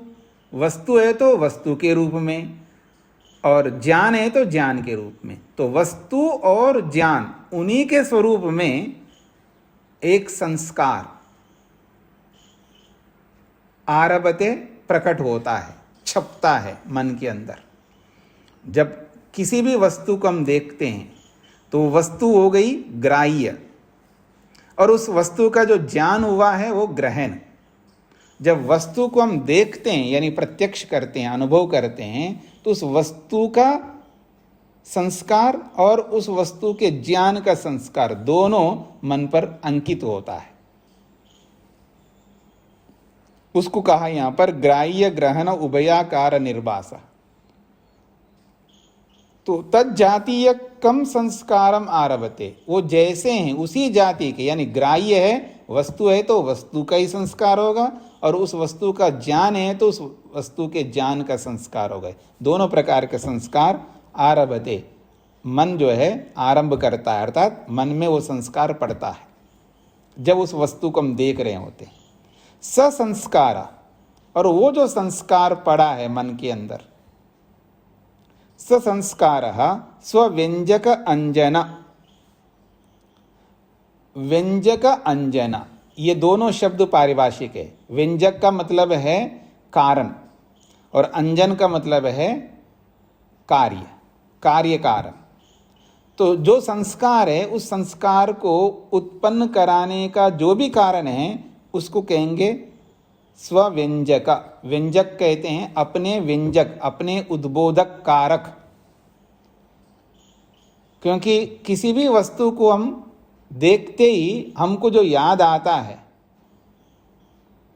वस्तु है तो वस्तु के रूप में और ज्ञान है तो ज्ञान के रूप में। तो वस्तु और ज्ञान उन्हीं के स्वरूप में एक संस्कार आरभते प्रकट होता है, छपता है मन के अंदर। जब किसी भी वस्तु को हम देखते हैं तो वस्तु हो गई ग्राह्य और उस वस्तु का जो ज्ञान हुआ है वो ग्रहण। जब वस्तु को हम देखते हैं यानी प्रत्यक्ष करते हैं, अनुभव करते हैं, तो उस वस्तु का संस्कार और उस वस्तु के ज्ञान का संस्कार दोनों मन पर अंकित होता है। उसको कहा यहां पर ग्राह्य ग्रहण उभयाकार निर्भाषा। तो तज्जातीय कम संस्कारम आरभते, वो जैसे हैं उसी जाति के, यानी ग्राह्य है, वस्तु है तो वस्तु का ही संस्कार होगा और उस वस्तु का ज्ञान है तो उस वस्तु के ज्ञान का संस्कार होगा। दोनों प्रकार के संस्कार आरभते, मन जो है आरंभ करता है, अर्थात मन में वो संस्कार पड़ता है जब उस वस्तु को हम देख रहे होते हैं। ससंस्कार, और वो जो संस्कार पड़ा है मन के अंदर, ससंस्कारः स्वव्यंजक अंजना। व्यंजक अंजना ये दोनों शब्द पारिभाषिक है। व्यंजक का मतलब है कारण और अंजन का मतलब है कार्य, कार्य कारण। तो जो संस्कार है उस संस्कार को उत्पन्न कराने का जो भी कारण है उसको कहेंगे स्वव्यंजक। व्यंजक कहते हैं अपने व्यंजक, अपने उद्बोधक कारक। क्योंकि किसी भी वस्तु को हम देखते ही हमको जो याद आता है,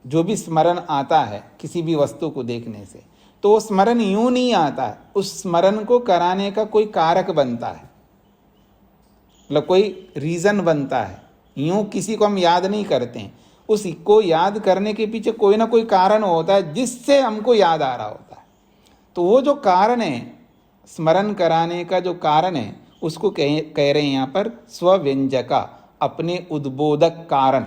जो भी स्मरण आता है किसी भी वस्तु को देखने से, तो वो स्मरण यूं नहीं आता है, उस स्मरण को कराने का कोई कारक बनता है, मतलब कोई रीजन बनता है। यूं किसी को हम याद नहीं करते हैं, उसको याद करने के पीछे कोई ना कोई कारण होता है जिससे हमको याद आ रहा होता है। तो वो जो कारण है, स्मरण कराने का जो कारण है, उसको कह रहे हैं यहाँ पर स्वव्यंजका, अपने उद्बोधक कारण।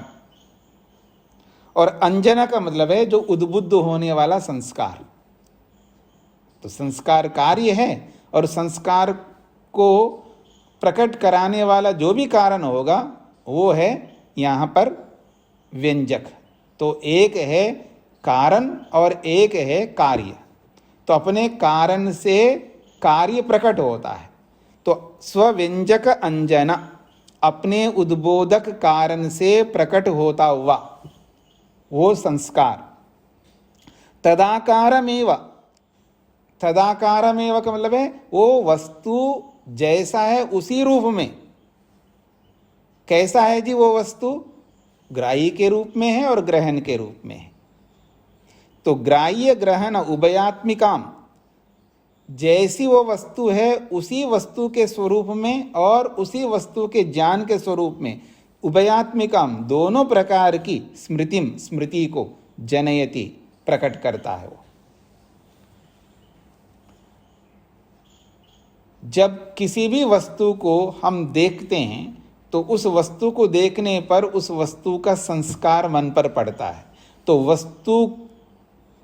और अंजना का मतलब है जो उद्बुद्ध होने वाला संस्कार। तो संस्कार कार्य है और संस्कार को प्रकट कराने वाला जो भी कारण होगा वो है यहाँ पर व्यंजक। तो एक है कारण और एक है कार्य। तो अपने कारण से कार्य प्रकट होता है। तो स्वव्यंजक अंजन, अपने उद्बोधक कारण से प्रकट होता हुआ वो संस्कार। तदाकारमेव, तदाकारमेव का मतलब है वो वस्तु जैसा है उसी रूप में। कैसा है जी वो वस्तु? ग्राह्य के रूप में है और ग्रहण के रूप में है। तो ग्राह्य ग्रहण उभयात्मिकाम, जैसी वो वस्तु है उसी वस्तु के स्वरूप में और उसी वस्तु के ज्ञान के स्वरूप में, उभयात्मिकाम दोनों प्रकार की स्मृतिम, स्मृति को जनयति, प्रकट करता है वो। जब किसी भी वस्तु को हम देखते हैं तो उस वस्तु को देखने पर उस वस्तु का संस्कार मन पर पड़ता है। तो वस्तु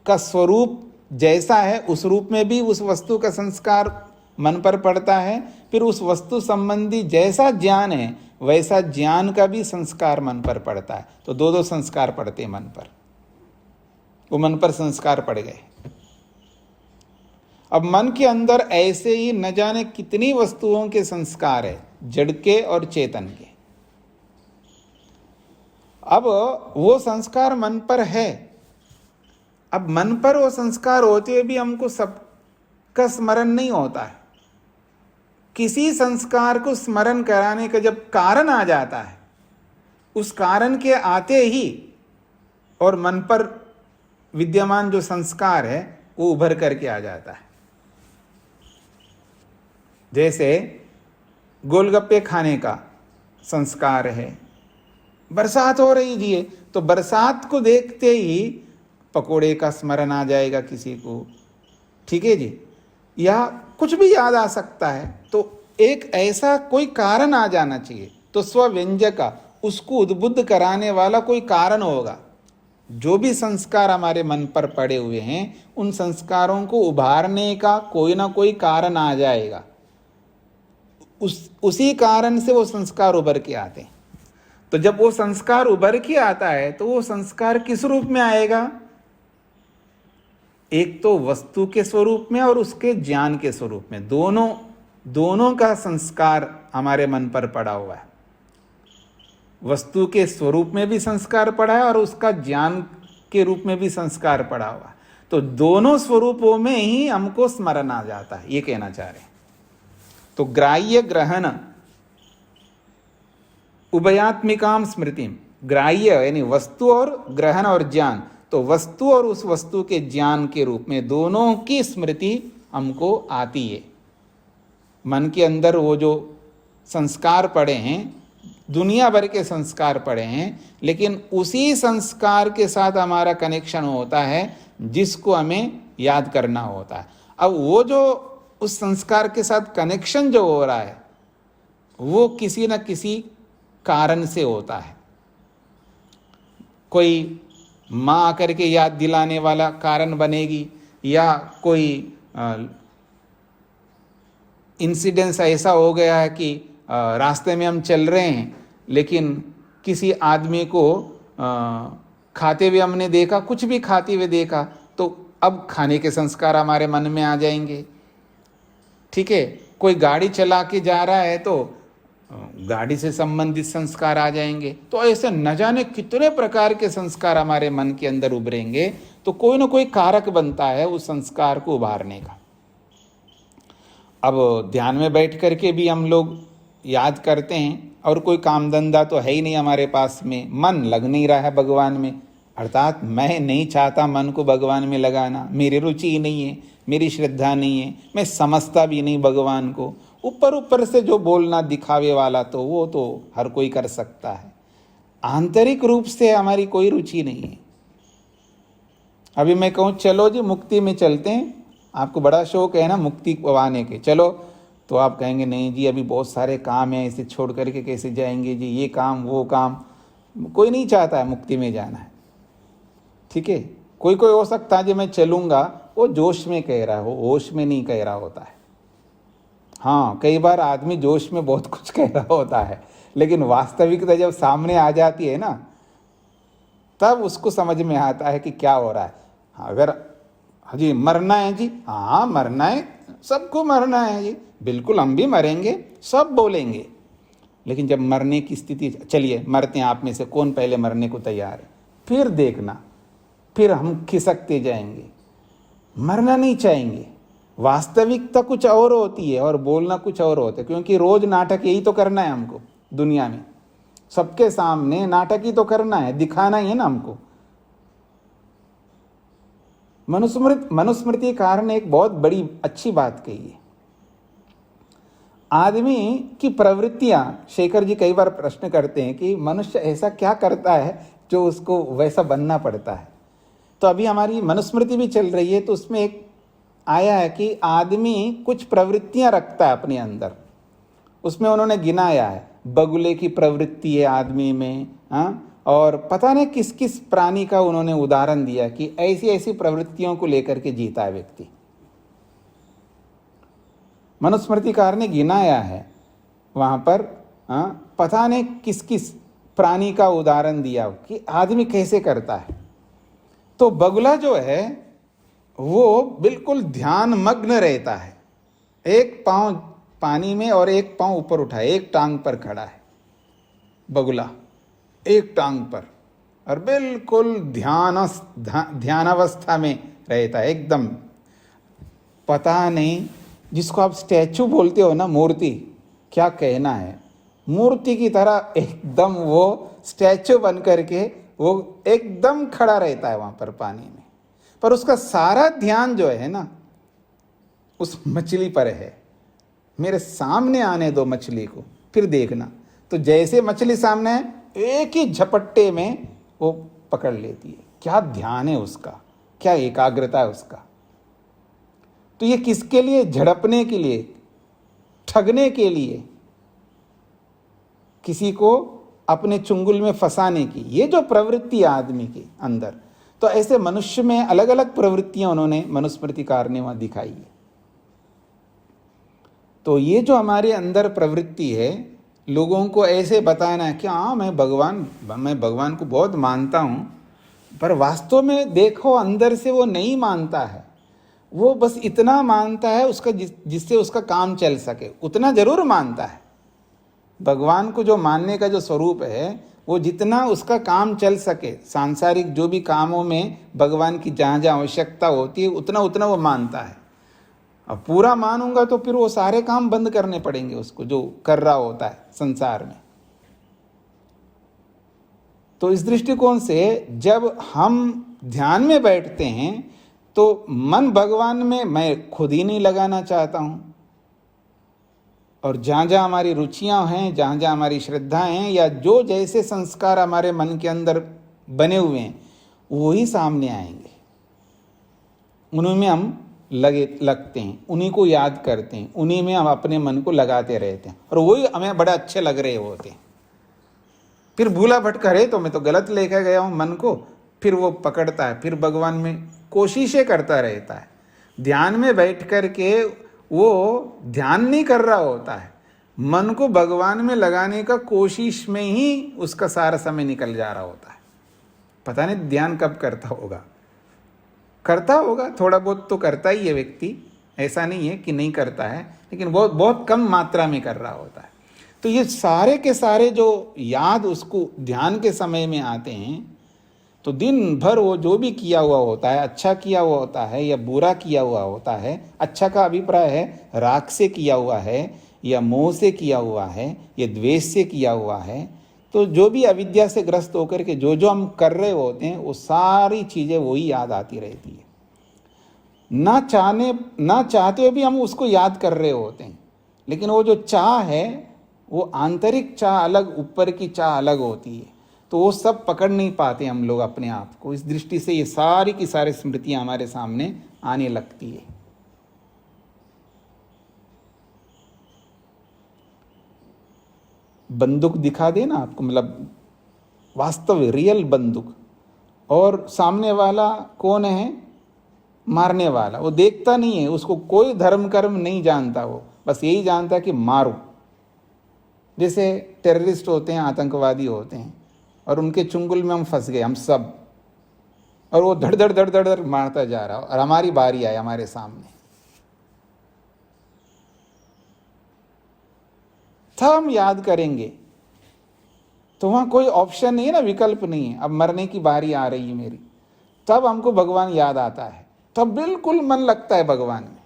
का स्वरूप जैसा है उस रूप में भी उस वस्तु का संस्कार मन पर पड़ता है। फिर उस वस्तु संबंधी जैसा ज्ञान है वैसा ज्ञान का भी संस्कार मन पर पड़ता है। तो दो दो संस्कार पड़ते हैं मन पर, वो मन पर संस्कार पड़ गए। अब मन के अंदर ऐसे ही न जाने कितनी वस्तुओं के संस्कार है, जड़ के और चेतन के। अब वो संस्कार मन पर है। अब मन पर वो संस्कार होते हुए भी हमको सबका स्मरण नहीं होता है। किसी संस्कार को स्मरण कराने का जब कारण आ जाता है, उस कारण के आते ही और मन पर विद्यमान जो संस्कार है वो उभर करके आ जाता है। जैसे गोलगप्पे खाने का संस्कार है, बरसात हो रही जी, तो बरसात को देखते ही पकोड़े का स्मरण आ जाएगा किसी को, ठीक है जी, या कुछ भी याद आ सकता है। तो एक ऐसा कोई कारण आ जाना चाहिए। तो स्वव्यंजक का, उसको उद्बुद्ध कराने वाला कोई कारण होगा। जो भी संस्कार हमारे मन पर पड़े हुए हैं उन संस्कारों को उभारने का कोई ना कोई कारण आ जाएगा। उसी कारण से वो संस्कार उभर के आते हैं। तो जब वो संस्कार उभर के आता है तो वो संस्कार किस रूप में आएगा? एक तो वस्तु के स्वरूप में और उसके ज्ञान के स्वरूप में, दोनों का संस्कार हमारे मन पर पड़ा हुआ है। वस्तु के स्वरूप में भी संस्कार पड़ा है और उसका ज्ञान के रूप में भी संस्कार पड़ा हुआ है। तो दोनों स्वरूपों में ही हमको स्मरण आ जाता है, ये कहना चाह रहे हैं। तो ग्राह्य ग्रहण उभयात्मिकाम स्मृतिम, ग्राह्य यानी वस्तु और ग्रहण और ज्ञान, तो वस्तु और उस वस्तु के ज्ञान के रूप में दोनों की स्मृति हमको आती है। मन के अंदर वो जो संस्कार पड़े हैं, दुनिया भर के संस्कार पड़े हैं, लेकिन उसी संस्कार के साथ हमारा कनेक्शन होता है जिसको हमें याद करना होता है। अब वो जो उस संस्कार के साथ कनेक्शन जो हो रहा है वो किसी न किसी कारण से होता है। कोई माँ आकर के याद दिलाने वाला कारण बनेगी, या कोई इंसिडेंस ऐसा हो गया है कि रास्ते में हम चल रहे हैं लेकिन किसी आदमी को खाते हुए हमने देखा, कुछ भी खाते हुए देखा, तो अब खाने के संस्कार हमारे मन में आ जाएंगे, ठीक है। कोई गाड़ी चला के जा रहा है तो गाड़ी से संबंधित संस्कार आ जाएंगे। तो ऐसे न जाने कितने प्रकार के संस्कार हमारे मन के अंदर उभरेंगे। तो कोई ना कोई कारक बनता है उस संस्कार को उभारने का। अब ध्यान में बैठ करके भी हम लोग याद करते हैं और कोई काम धंधा तो है ही नहीं हमारे पास में, मन लग नहीं रहा है भगवान में, अर्थात मैं नहीं चाहता मन को भगवान में लगाना, मेरी रुचि ही नहीं है, मेरी श्रद्धा नहीं है, मैं समझता भी नहीं भगवान को। ऊपर ऊपर से जो बोलना दिखावे वाला तो वो तो हर कोई कर सकता है, आंतरिक रूप से हमारी कोई रुचि नहीं है। अभी मैं कहूँ चलो जी मुक्ति में चलते हैं, आपको बड़ा शौक है ना मुक्ति पाने के, चलो, तो आप कहेंगे नहीं जी अभी बहुत सारे काम हैं, इसे छोड़ करके कैसे जाएंगे जी, ये काम वो काम। कोई नहीं चाहता है मुक्ति में जाना है, ठीक है। कोई कोई हो सकता है जी मैं चलूँगा वो जोश में कह रहा हो, होश में नहीं कह रहा होता है। हाँ, कई बार आदमी जोश में बहुत कुछ कह रहा होता है, लेकिन वास्तविकता जब सामने आ जाती है ना, तब उसको समझ में आता है कि क्या हो रहा है। अगर जी मरना है जी, हाँ मरना है, सबको मरना है जी, बिल्कुल हम भी मरेंगे, सब बोलेंगे। लेकिन जब मरने की स्थिति, चलिए मरते हैं, आप में से कौन पहले मरने को तैयार है, फिर देखना, फिर हम खिसकते जाएंगे, मरना नहीं चाहेंगे। वास्तविकता कुछ और होती है और बोलना कुछ और होता है, क्योंकि रोज नाटक यही तो करना है हमको दुनिया में, सबके सामने नाटक ही तो करना है, दिखाना ही है ना हमको। मनुस्मृतिकार ने एक बहुत बड़ी अच्छी बात कही है। आदमी की प्रवृत्तियां, शेखर जी कई बार प्रश्न करते हैं कि मनुष्य ऐसा क्या करता है जो उसको वैसा बनना पड़ता है। तो अभी हमारी मनुस्मृति भी चल रही है, तो उसमें एक आया है कि आदमी कुछ प्रवृत्तियां रखता है अपने अंदर। उसमें उन्होंने गिनाया है, बगुले की प्रवृत्ति है आदमी में, हाँ, और पता नहीं किस किस प्राणी का उन्होंने उदाहरण दिया कि ऐसी ऐसी प्रवृत्तियों को लेकर के जीता है व्यक्ति। मनुस्मृतिकार ने गिनाया है वहां पर, हाँ, पता नहीं किस किस प्राणी का उदाहरण दिया कि आदमी कैसे करता है। तो बगुला जो है वो बिल्कुल ध्यान मग्न रहता है, एक पांव पानी में और एक पांव ऊपर उठाए, एक टांग पर खड़ा है बगुला, एक टांग पर, और बिल्कुल ध्यानावस्था में रहता है एकदम। पता नहीं, जिसको आप स्टैचू बोलते हो ना, मूर्ति, क्या कहना है, मूर्ति की तरह एकदम वो स्टैचू बन करके वो एकदम खड़ा रहता है वहां पर पानी में, पर उसका सारा ध्यान जो है ना उस मछली पर है। मेरे सामने आने दो मछली को, फिर देखना। तो जैसे मछली सामने है, एक ही झपट्टे में वो पकड़ लेती है। क्या ध्यान है उसका, क्या एकाग्रता है उसका। तो ये किसके लिए? झड़पने के लिए, ठगने के लिए, किसी को अपने चुंगल में फंसाने की, ये जो प्रवृत्ति है आदमी के अंदर। तो ऐसे मनुष्य में अलग अलग प्रवृत्तियां उन्होंने मनुस्मृतिकार ने वहां दिखाई है। तो ये जो हमारे अंदर प्रवृत्ति है, लोगों को ऐसे बताना है कि हाँ मैं भगवान को बहुत मानता हूँ, पर वास्तव में देखो अंदर से वो नहीं मानता है। वो बस इतना मानता है उसका जिससे उसका काम चल सके, उतना जरूर मानता है। भगवान को जो मानने का जो स्वरूप है, वो जितना उसका काम चल सके, सांसारिक जो भी कामों में भगवान की जहाँ जहाँ आवश्यकता होती है उतना उतना वो मानता है। अब पूरा मानूंगा तो फिर वो सारे काम बंद करने पड़ेंगे उसको जो कर रहा होता है संसार में। तो इस दृष्टिकोण से जब हम ध्यान में बैठते हैं तो मन भगवान में मैं खुद ही नहीं लगाना चाहता हूँ, और जहाँ जहाँ हमारी रुचियाँ हैं, जहाँ जहाँ हमारी श्रद्धाएं हैं, या जो जैसे संस्कार हमारे मन के अंदर बने हुए हैं, वही सामने आएंगे। उन्हीं में हम लगते हैं, उन्हीं को याद करते हैं, उन्हीं में हम अपने मन को लगाते रहते हैं, और वही हमें बड़े अच्छे लग रहे होते हैं। फिर भूला भटका रहे तो मैं तो गलत लेकर गया हूँ मन को, फिर वो पकड़ता है, फिर भगवान में कोशिशें करता रहता है। ध्यान में बैठ कर के वो ध्यान नहीं कर रहा होता है, मन को भगवान में लगाने का कोशिश में ही उसका सारा समय निकल जा रहा होता है। पता नहीं ध्यान कब करता होगा, थोड़ा बहुत तो करता ही है व्यक्ति, ऐसा नहीं है कि नहीं करता है, लेकिन बहुत बहुत कम मात्रा में कर रहा होता है। तो ये सारे के सारे जो याद उसको ध्यान के समय में आते हैं, तो दिन भर वो जो भी किया हुआ होता है, अच्छा किया हुआ होता है या बुरा किया हुआ होता है, अच्छा का अभिप्राय है राग से किया हुआ है या मोह से किया हुआ है या द्वेष से किया हुआ है, तो जो भी अविद्या से ग्रस्त होकर के जो जो हम कर रहे होते हैं, वो सारी चीज़ें वही याद आती रहती है। ना चाहते हुए भी हम उसको याद कर रहे होते हैं, लेकिन वो जो चाह है वो आंतरिक चाह अलग, ऊपर की चाह अलग होती है, तो वो सब पकड़ नहीं पाते हम लोग अपने आप को। इस दृष्टि से ये सारी की सारी स्मृतियां हमारे सामने आने लगती है। बंदूक दिखा दे ना आपको, मतलब वास्तव रियल बंदूक, और सामने वाला कौन है? मारने वाला, वो देखता नहीं है, उसको कोई धर्म कर्म नहीं जानता, वो बस यही जानता है कि मारो। जैसे टेररिस्ट होते हैं, आतंकवादी होते हैं, और उनके चुंगल में हम फंस गए हम सब, और वो धड़ धड़ धड़ धड़ धड़ मारता जा रहा, और हमारी बारी आई हमारे सामने, तब हम याद करेंगे। तो वहां कोई ऑप्शन नहीं है ना, विकल्प नहीं है, अब मरने की बारी आ रही है मेरी, तब हमको भगवान याद आता है, तब बिल्कुल मन लगता है भगवान में।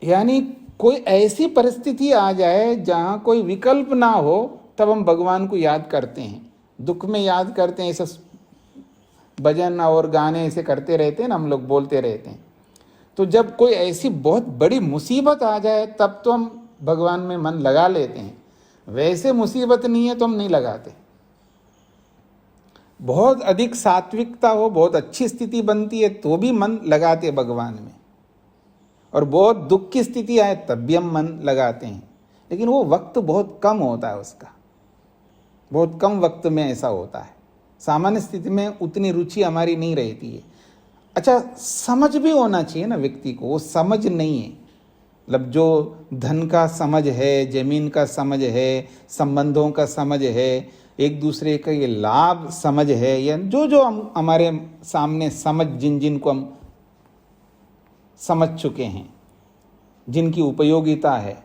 यानी कोई ऐसी परिस्थिति आ जाए जहां कोई विकल्प ना हो, तब हम भगवान को याद करते हैं। दुख में याद करते हैं, ऐसा भजन और गाने ऐसे करते रहते हैं ना, हम लोग बोलते रहते हैं। तो जब कोई ऐसी बहुत बड़ी मुसीबत आ जाए तब तो हम भगवान में मन लगा लेते हैं, वैसे मुसीबत नहीं है तो हम नहीं लगाते। बहुत अधिक सात्विकता हो, बहुत अच्छी स्थिति बनती है तो भी मन लगाते भगवान में, और बहुत दुख की स्थिति आए तब भी हम मन लगाते हैं, लेकिन वो वक्त बहुत कम होता है उसका, बहुत कम वक्त में ऐसा होता है। सामान्य स्थिति में उतनी रुचि हमारी नहीं रहती है। अच्छा, समझ भी होना चाहिए ना व्यक्ति को, वो समझ नहीं है। मतलब जो धन का समझ है, जमीन का समझ है, संबंधों का समझ है, एक दूसरे का ये लाभ समझ है, या जो जो हम हमारे सामने समझ, जिन जिन को हम समझ चुके हैं, जिनकी उपयोगिता है,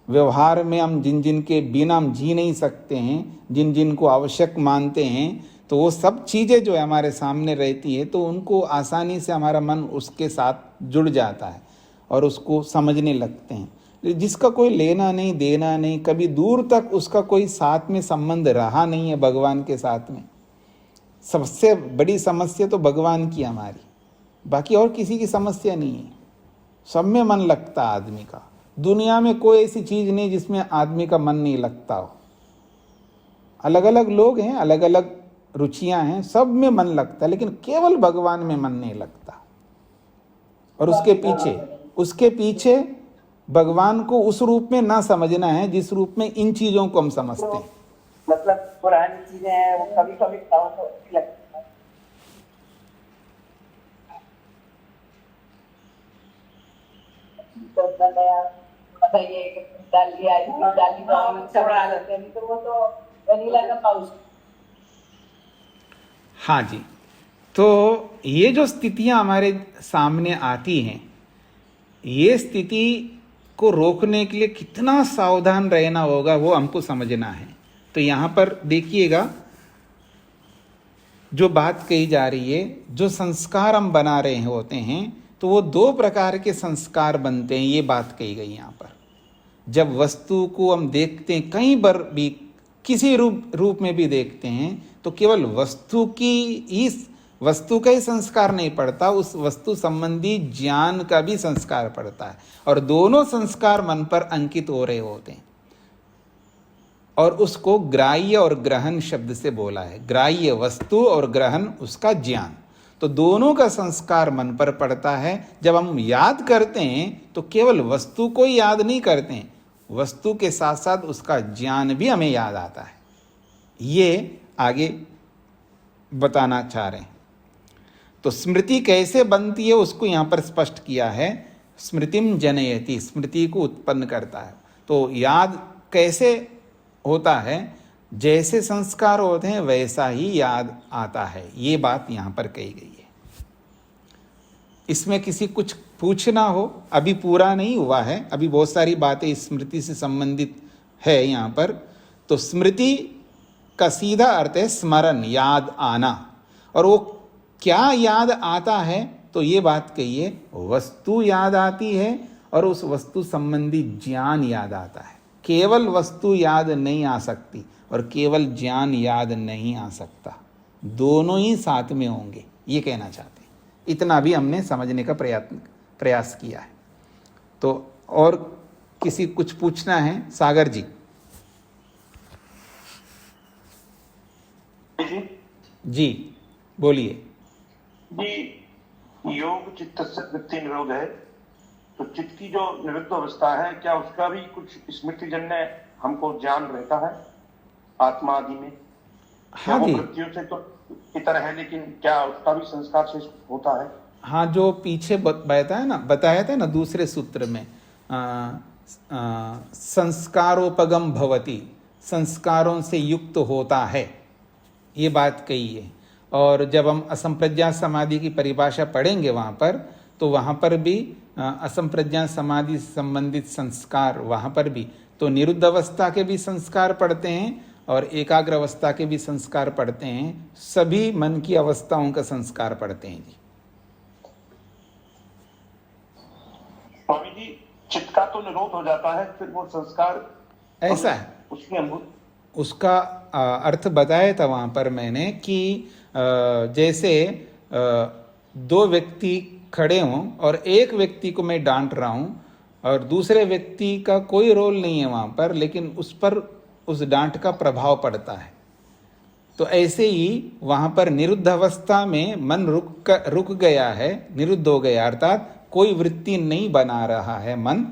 व्यवहार में हम जिन जिन के बिना हम जी नहीं सकते हैं, जिन जिन को आवश्यक मानते हैं, तो वो सब चीज़ें जो है हमारे सामने रहती है, तो उनको आसानी से हमारा मन उसके साथ जुड़ जाता है और उसको समझने लगते हैं। जिसका कोई लेना नहीं देना नहीं, कभी दूर तक उसका कोई साथ में संबंध रहा नहीं है भगवान के साथ में, सबसे बड़ी समस्या तो भगवान की हमारी, बाकी और किसी की समस्या नहीं है। सब में मन लगता है आदमी का, दुनिया में कोई ऐसी चीज़ नहीं जिसमें आदमी का मन नहीं लगता हो। अलग अलग लोग हैं, अलग अलग रुचियां हैं, सब में मन लगता है, लेकिन केवल भगवान में मन नहीं लगता। और उसके पीछे भगवान को उस रूप में ना समझना है जिस रूप में इन चीजों को हम समझते हैं। मतलब पुरानी चीजें हैं वो कभी कभी खाओ तो अच्छी लगती है। तो नया बताइए डाल दिया, डाली तो बना लेते हैं, तो वो तो वनीला का पाउच। हाँ जी, तो ये जो स्थितियां हमारे सामने आती हैं, ये स्थिति को रोकने के लिए कितना सावधान रहना होगा वो हमको समझना है। तो यहाँ पर देखिएगा जो बात कही जा रही है, जो संस्कार हम बना रहे होते हैं, तो वो दो प्रकार के संस्कार बनते हैं, ये बात कही गई यहाँ पर। जब वस्तु को हम देखते हैं, कहीं बार भी किसी रूप में भी देखते हैं, तो केवल वस्तु का ही संस्कार नहीं पड़ता, उस वस्तु संबंधी ज्ञान का भी संस्कार पड़ता है, और दोनों संस्कार मन पर अंकित हो रहे होते हैं। और उसको ग्राह्य और ग्रहण शब्द से बोला है, ग्राह्य वस्तु और ग्रहण उसका ज्ञान। तो दोनों का संस्कार मन पर पड़ता है। जब हम याद करते हैं तो केवल वस्तु को ही याद नहीं करते हैं, वस्तु के साथ साथ उसका ज्ञान भी हमें याद आता है। ये आगे बताना चाह रहे हैं। तो स्मृति कैसे बनती है उसको यहाँ पर स्पष्ट किया है, स्मृतिम जनयति, स्मृति को उत्पन्न करता है। तो याद कैसे होता है, जैसे संस्कार होते हैं वैसा ही याद आता है, ये बात यहाँ पर कही गई है। इसमें किसी कुछ पूछना हो, अभी पूरा नहीं हुआ है, अभी बहुत सारी बातें स्मृति से संबंधित है यहाँ पर। तो स्मृति का सीधा अर्थ है स्मरण, याद आना। और वो क्या याद आता है, तो ये बात कहिए, वस्तु याद आती है और उस वस्तु संबंधी ज्ञान याद आता है। केवल वस्तु याद नहीं आ सकती और केवल ज्ञान याद नहीं आ सकता, दोनों ही साथ में होंगे, ये कहना चाहते हैं। इतना भी हमने समझने का प्रयास किया है। तो और किसी कुछ पूछना है? सागर जी। जी बोलिए। जी, योग चित्त वृत्ति निरोध है, तो चित्त की जो निरुद्ध अवस्था है, क्या उसका भी कुछ स्मृति जन्य हमको ज्ञान रहता है आत्मा आदि में? क्या हाँ वो जी, वृत्तियों से तो की तरह है, लेकिन क्या उसका भी संस्कार से होता है? हाँ, जो पीछे बताया था ना दूसरे सूत्र में, संस्कारोपगम भवति, संस्कारों से युक्त होता है, ये बात कही है। और जब हम असंप्रज्ञात समाधि की परिभाषा पढ़ेंगे वहाँ पर, तो वहाँ पर भी असंप्रज्ञात समाधि से संबंधित संस्कार, वहाँ पर भी तो निरुद्ध अवस्था के भी संस्कार पढ़ते हैं और एकाग्र अवस्था के भी संस्कार पढ़ते हैं, सभी मन की अवस्थाओं का संस्कार पढ़ते हैं जी। स्वामी जी, चित्त का तो निरोध हो जाता है, फिर वो संस्कार ऐसा है, उसकी अनुभूति। उसका अर्थ बताया था वहाँ पर मैंने कि जैसे दो व्यक्ति खड़े हों और एक व्यक्ति को मैं डांट रहा हूँ और दूसरे व्यक्ति का कोई रोल नहीं है वहाँ पर, लेकिन उस पर उस डांट का प्रभाव पड़ता है। तो ऐसे ही वहाँ पर निरुद्ध अवस्था में मन रुक गया है, निरुद्ध हो गया, अर्थात कोई वृत्ति नहीं बना रहा है मन,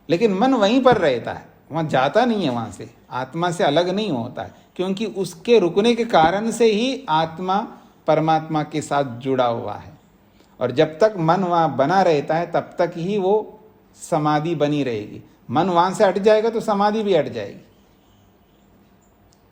लेकिन मन वहीं पर रहता है, वहाँ जाता नहीं है, वहाँ से आत्मा से अलग नहीं होता है, क्योंकि उसके रुकने के कारण से ही आत्मा परमात्मा के साथ जुड़ा हुआ है। और जब तक मन वहाँ बना रहता है तब तक ही वो समाधि बनी रहेगी। मन वहाँ से हट जाएगा तो समाधि भी हट जाएगी।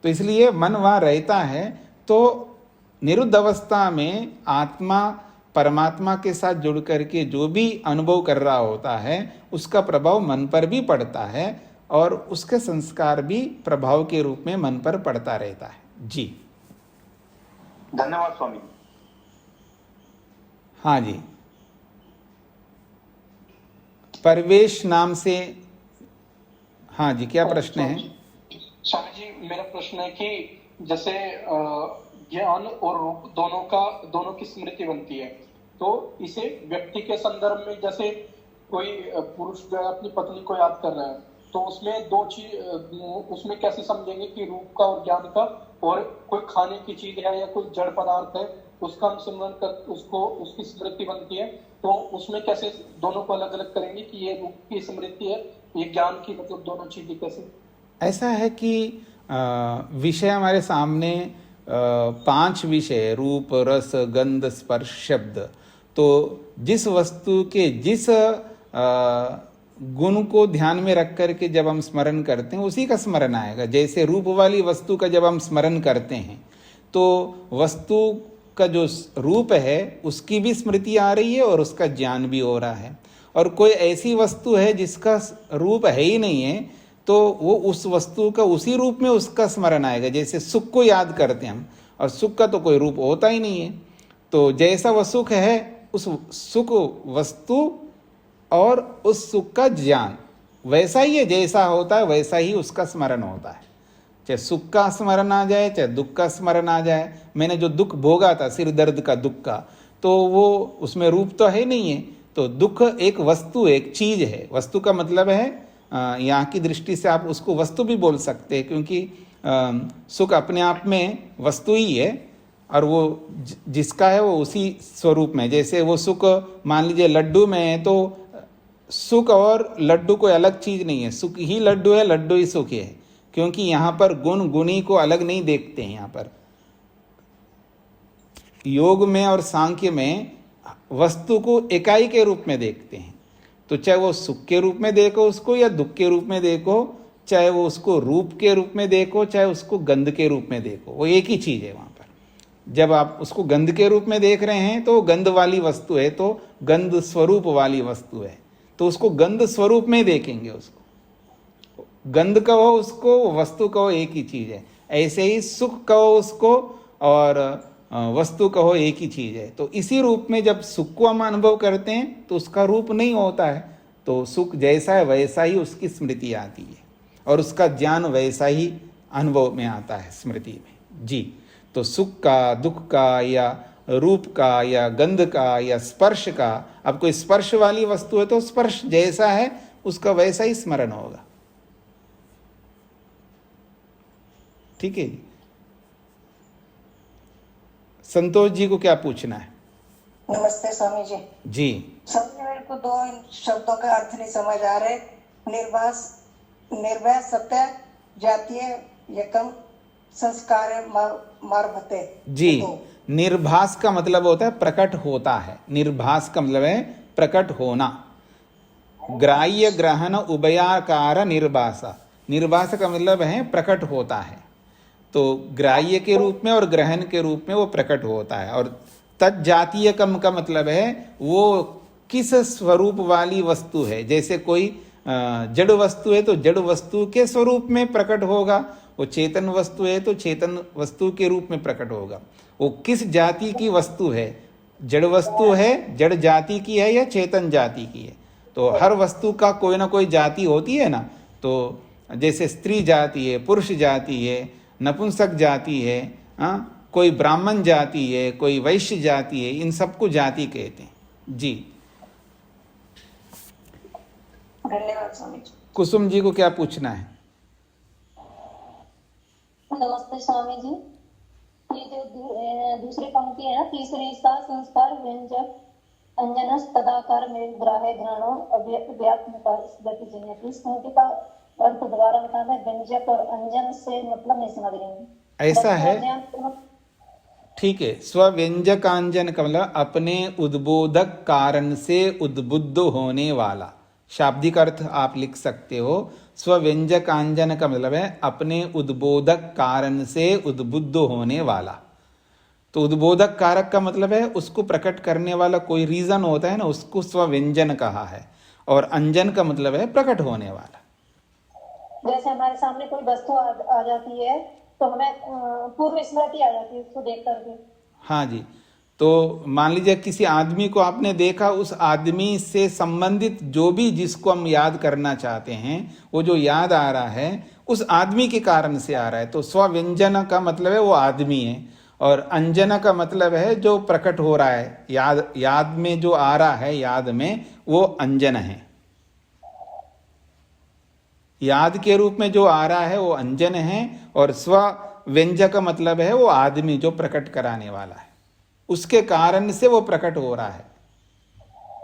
तो इसलिए मन वहाँ रहता है। तो निरुद्ध अवस्था में आत्मा परमात्मा के साथ जुड़ करके जो भी अनुभव कर रहा होता है उसका प्रभाव मन पर भी पड़ता है और उसके संस्कार भी प्रभाव के रूप में मन पर पड़ता रहता है जी। धन्यवाद स्वामी। हाँ जी, परवेश नाम से, हाँ जी, क्या प्रश्न है? स्वामी जी, मेरा प्रश्न है कि जैसे ज्ञान और रूप दोनों की स्मृति बनती है, तो इसे व्यक्ति के संदर्भ में, जैसे कोई पुरुष जो है अपनी पत्नी को याद कर रहा है, तो उसमें दो चीज, उसमें कैसे समझेंगे कि रूप का और ज्ञान का, और कोई खाने की चीज है या कोई जड़ पदार्थ है उसका हम स्मरण कर उसको उसकी स्मृति बनती है, तो उसमें कैसे दोनों को अलग अलग करेंगे कि ये रूप की स्मृति है, ये ज्ञान की, मतलब दोनों चीजें कैसे? ऐसा है कि विषय हमारे सामने 5 विषय, रूप, रस, गंध, स्पर्श, शब्द। तो जिस वस्तु के जिस गुण को ध्यान में रख करके जब हम स्मरण करते हैं उसी का स्मरण आएगा। जैसे रूप वाली वस्तु का जब हम स्मरण करते हैं तो वस्तु का जो रूप है उसकी भी स्मृति आ रही है और उसका ज्ञान भी हो रहा है। और कोई ऐसी वस्तु है जिसका रूप है ही नहीं है तो वो उस वस्तु का उसी रूप में उसका स्मरण आएगा। जैसे सुख को याद करते हैं हम, और सुख का तो कोई रूप होता ही नहीं है। तो जैसा वह सुख है उस सुख वस्तु और उस सुख का ज्ञान वैसा ही है, जैसा होता है वैसा ही उसका स्मरण होता है। चाहे सुख का स्मरण आ जाए चाहे दुख का स्मरण आ जाए। मैंने जो दुख भोगा था, सिर दर्द का दुख का, तो वो उसमें रूप तो है नहीं है। तो दुख एक वस्तु, एक चीज है। वस्तु का मतलब है यहाँ की दृष्टि से आप उसको वस्तु भी बोल सकते हैं, क्योंकि सुख अपने आप में वस्तु ही है और वो जिसका है वो उसी स्वरूप में। जैसे वो सुख मान लीजिए लड्डू में है तो सुख और लड्डू कोई अलग चीज नहीं है, सुख ही लड्डू है, लड्डू ही सुख है। क्योंकि यहाँ पर गुण गुणी को अलग नहीं देखते हैं। यहाँ पर योग में और सांख्य में वस्तु को इकाई के रूप में देखते हैं। तो चाहे वो सुख के रूप में देखो उसको या दुख के रूप में देखो, चाहे वो उसको रूप के रूप में देखो चाहे उसको गंध के रूप में देखो, वो एक ही चीज है। वहाँ पर जब आप उसको गंध के रूप में देख रहे हैं तो गंध वाली वस्तु है, तो गंध स्वरूप वाली वस्तु है, तो उसको गंध स्वरूप में देखेंगे। उसको गंध कहो उसको, वस्तु कहो, एक ही चीज है। ऐसे ही सुख कहो उसको और वस्तु कहो, एक ही चीज है। तो इसी रूप में जब सुख को हम अनुभव करते हैं तो उसका रूप नहीं होता है, तो सुख जैसा है वैसा ही उसकी स्मृति आती है और उसका ज्ञान वैसा ही अनुभव में आता है स्मृति में जी। तो सुख का, दुख का या रूप का या गंध का या स्पर्श का, अब कोई स्पर्श वाली वस्तु है तो स्पर्श जैसा है उसका वैसा ही स्मरण होगा। ठीक है जी। संतोष जी को क्या पूछना है? नमस्ते स्वामी जी। जी स्वामी, मेरे को 2 शब्दों का अर्थ नहीं समझ आ रहे। निर्भय, सत्य, जातीय, यकम, संस्कार मार्भते। जी, निर्भास का मतलब होता है प्रकट होता है। निर्भास का मतलब है प्रकट होना। ग्राह्य ग्रहण उभयाकार निर्भास। निर्भास का मतलब है प्रकट होता है। तो ग्राह्य के रूप में और ग्रहण के रूप में वो प्रकट होता है। और तज्जातीयकम का मतलब है वो किस स्वरूप वाली वस्तु है। जैसे कोई जड़ वस्तु है तो जड़ वस्तु के स्वरूप में प्रकट होगा, वो चेतन वस्तु है तो चेतन वस्तु के रूप में प्रकट होगा। वो किस जाति की वस्तु है, जड़ वस्तु है, जड़ जाति की है या चेतन जाति की है। तो हर वस्तु का कोई ना कोई जाति होती है ना। तो जैसे स्त्री जाति है, पुरुष जाति है, नपुंसक जाति है, कोई ब्राह्मण जाति है, कोई वैश्य जाति है, इन सबको जाति कहते हैं। जी, धन्यवाद स्वामी जी। कुसुम जी को क्या पूछना है? नमस्ते स्वामी जी। ये जो दूसरी पंक्ति है ना, तीसरी सा संस्कार व्यंजक अंजनस तदाकार में ग्राह्य घ्राणो अव्यात्मका गति जनयति। इस पंक्ति का अर्थ दोबारा बताना है। व्यंजक और अंजन से मतलब नहीं समझ रही हूँ। ऐसा है, ठीक है। स्वव्यंजकांजन का मतलब अपने उद्बोधक कारण से उद्बुद्ध होने वाला। शाब्दिक अर्थ आप लिख सकते हो। स्वव्यंजकांजन का मतलब है अपने उद्बोधक कारण से उद्बुद्ध होने वाला। तो उद्बोधक कारक का मतलब है उसको प्रकट करने वाला कोई रीजन होता है ना, उसको स्वव्यंजन कहा है। और अंजन का मतलब है प्रकट होने वाला। जैसे हमारे सामने कोई वस्तु आ जाती है तो हमें पूर्व स्मृति आ जाती है उसको देख करके। हाँ जी, तो मान लीजिए किसी आदमी को आपने देखा, उस आदमी से संबंधित जो भी जिसको हम याद करना चाहते हैं, वो जो याद आ रहा है उस आदमी के कारण से आ रहा है। तो स्वव्यंजन का मतलब है वो आदमी है, और अंजन का मतलब है जो प्रकट हो रहा है, याद में जो आ रहा है, याद में, वो अंजन है। याद के रूप में जो आ रहा है वो अंजन है, और स्वव्यंजक का मतलब है वो आदमी जो प्रकट कराने वाला है, उसके कारण से वो प्रकट हो रहा है,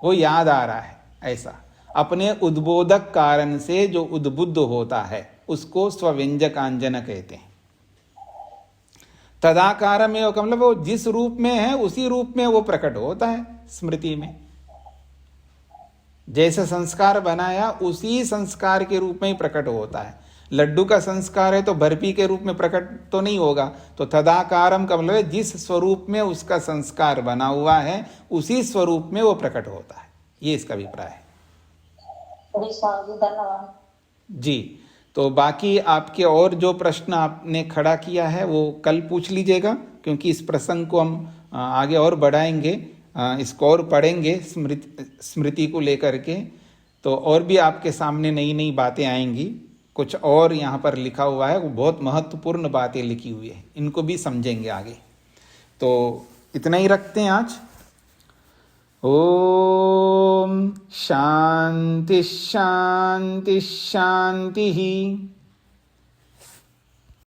वो याद आ रहा है। ऐसा अपने उद्बोधक कारण से जो उद्बुद्ध होता है उसको स्वव्यंजकांजन कहते हैं। तदाकार में का मतलब वो जिस रूप में है उसी रूप में वो प्रकट होता है स्मृति में। जैसे संस्कार बनाया उसी संस्कार के रूप में ही प्रकट होता है। लड्डू का संस्कार है तो बर्फी के रूप में प्रकट तो नहीं होगा। तो तदाकारम का मतलब जिस स्वरूप में उसका संस्कार बना हुआ है उसी स्वरूप में वो प्रकट होता है। ये इसका अभिप्राय है। धन्यवाद जी, तो बाकी आपके और जो प्रश्न आपने खड़ा किया है वो कल पूछ लीजिएगा, क्योंकि इस प्रसंग को हम आगे और बढ़ाएंगे, इसको और पढ़ेंगे स्मृति को लेकर के। तो और भी आपके सामने नई नई बातें आएंगी। कुछ और यहाँ पर लिखा हुआ है, वो बहुत महत्वपूर्ण बातें लिखी हुई है, इनको भी समझेंगे आगे। तो इतना ही रखते हैं आज। ओम शांति शांति शांति ही।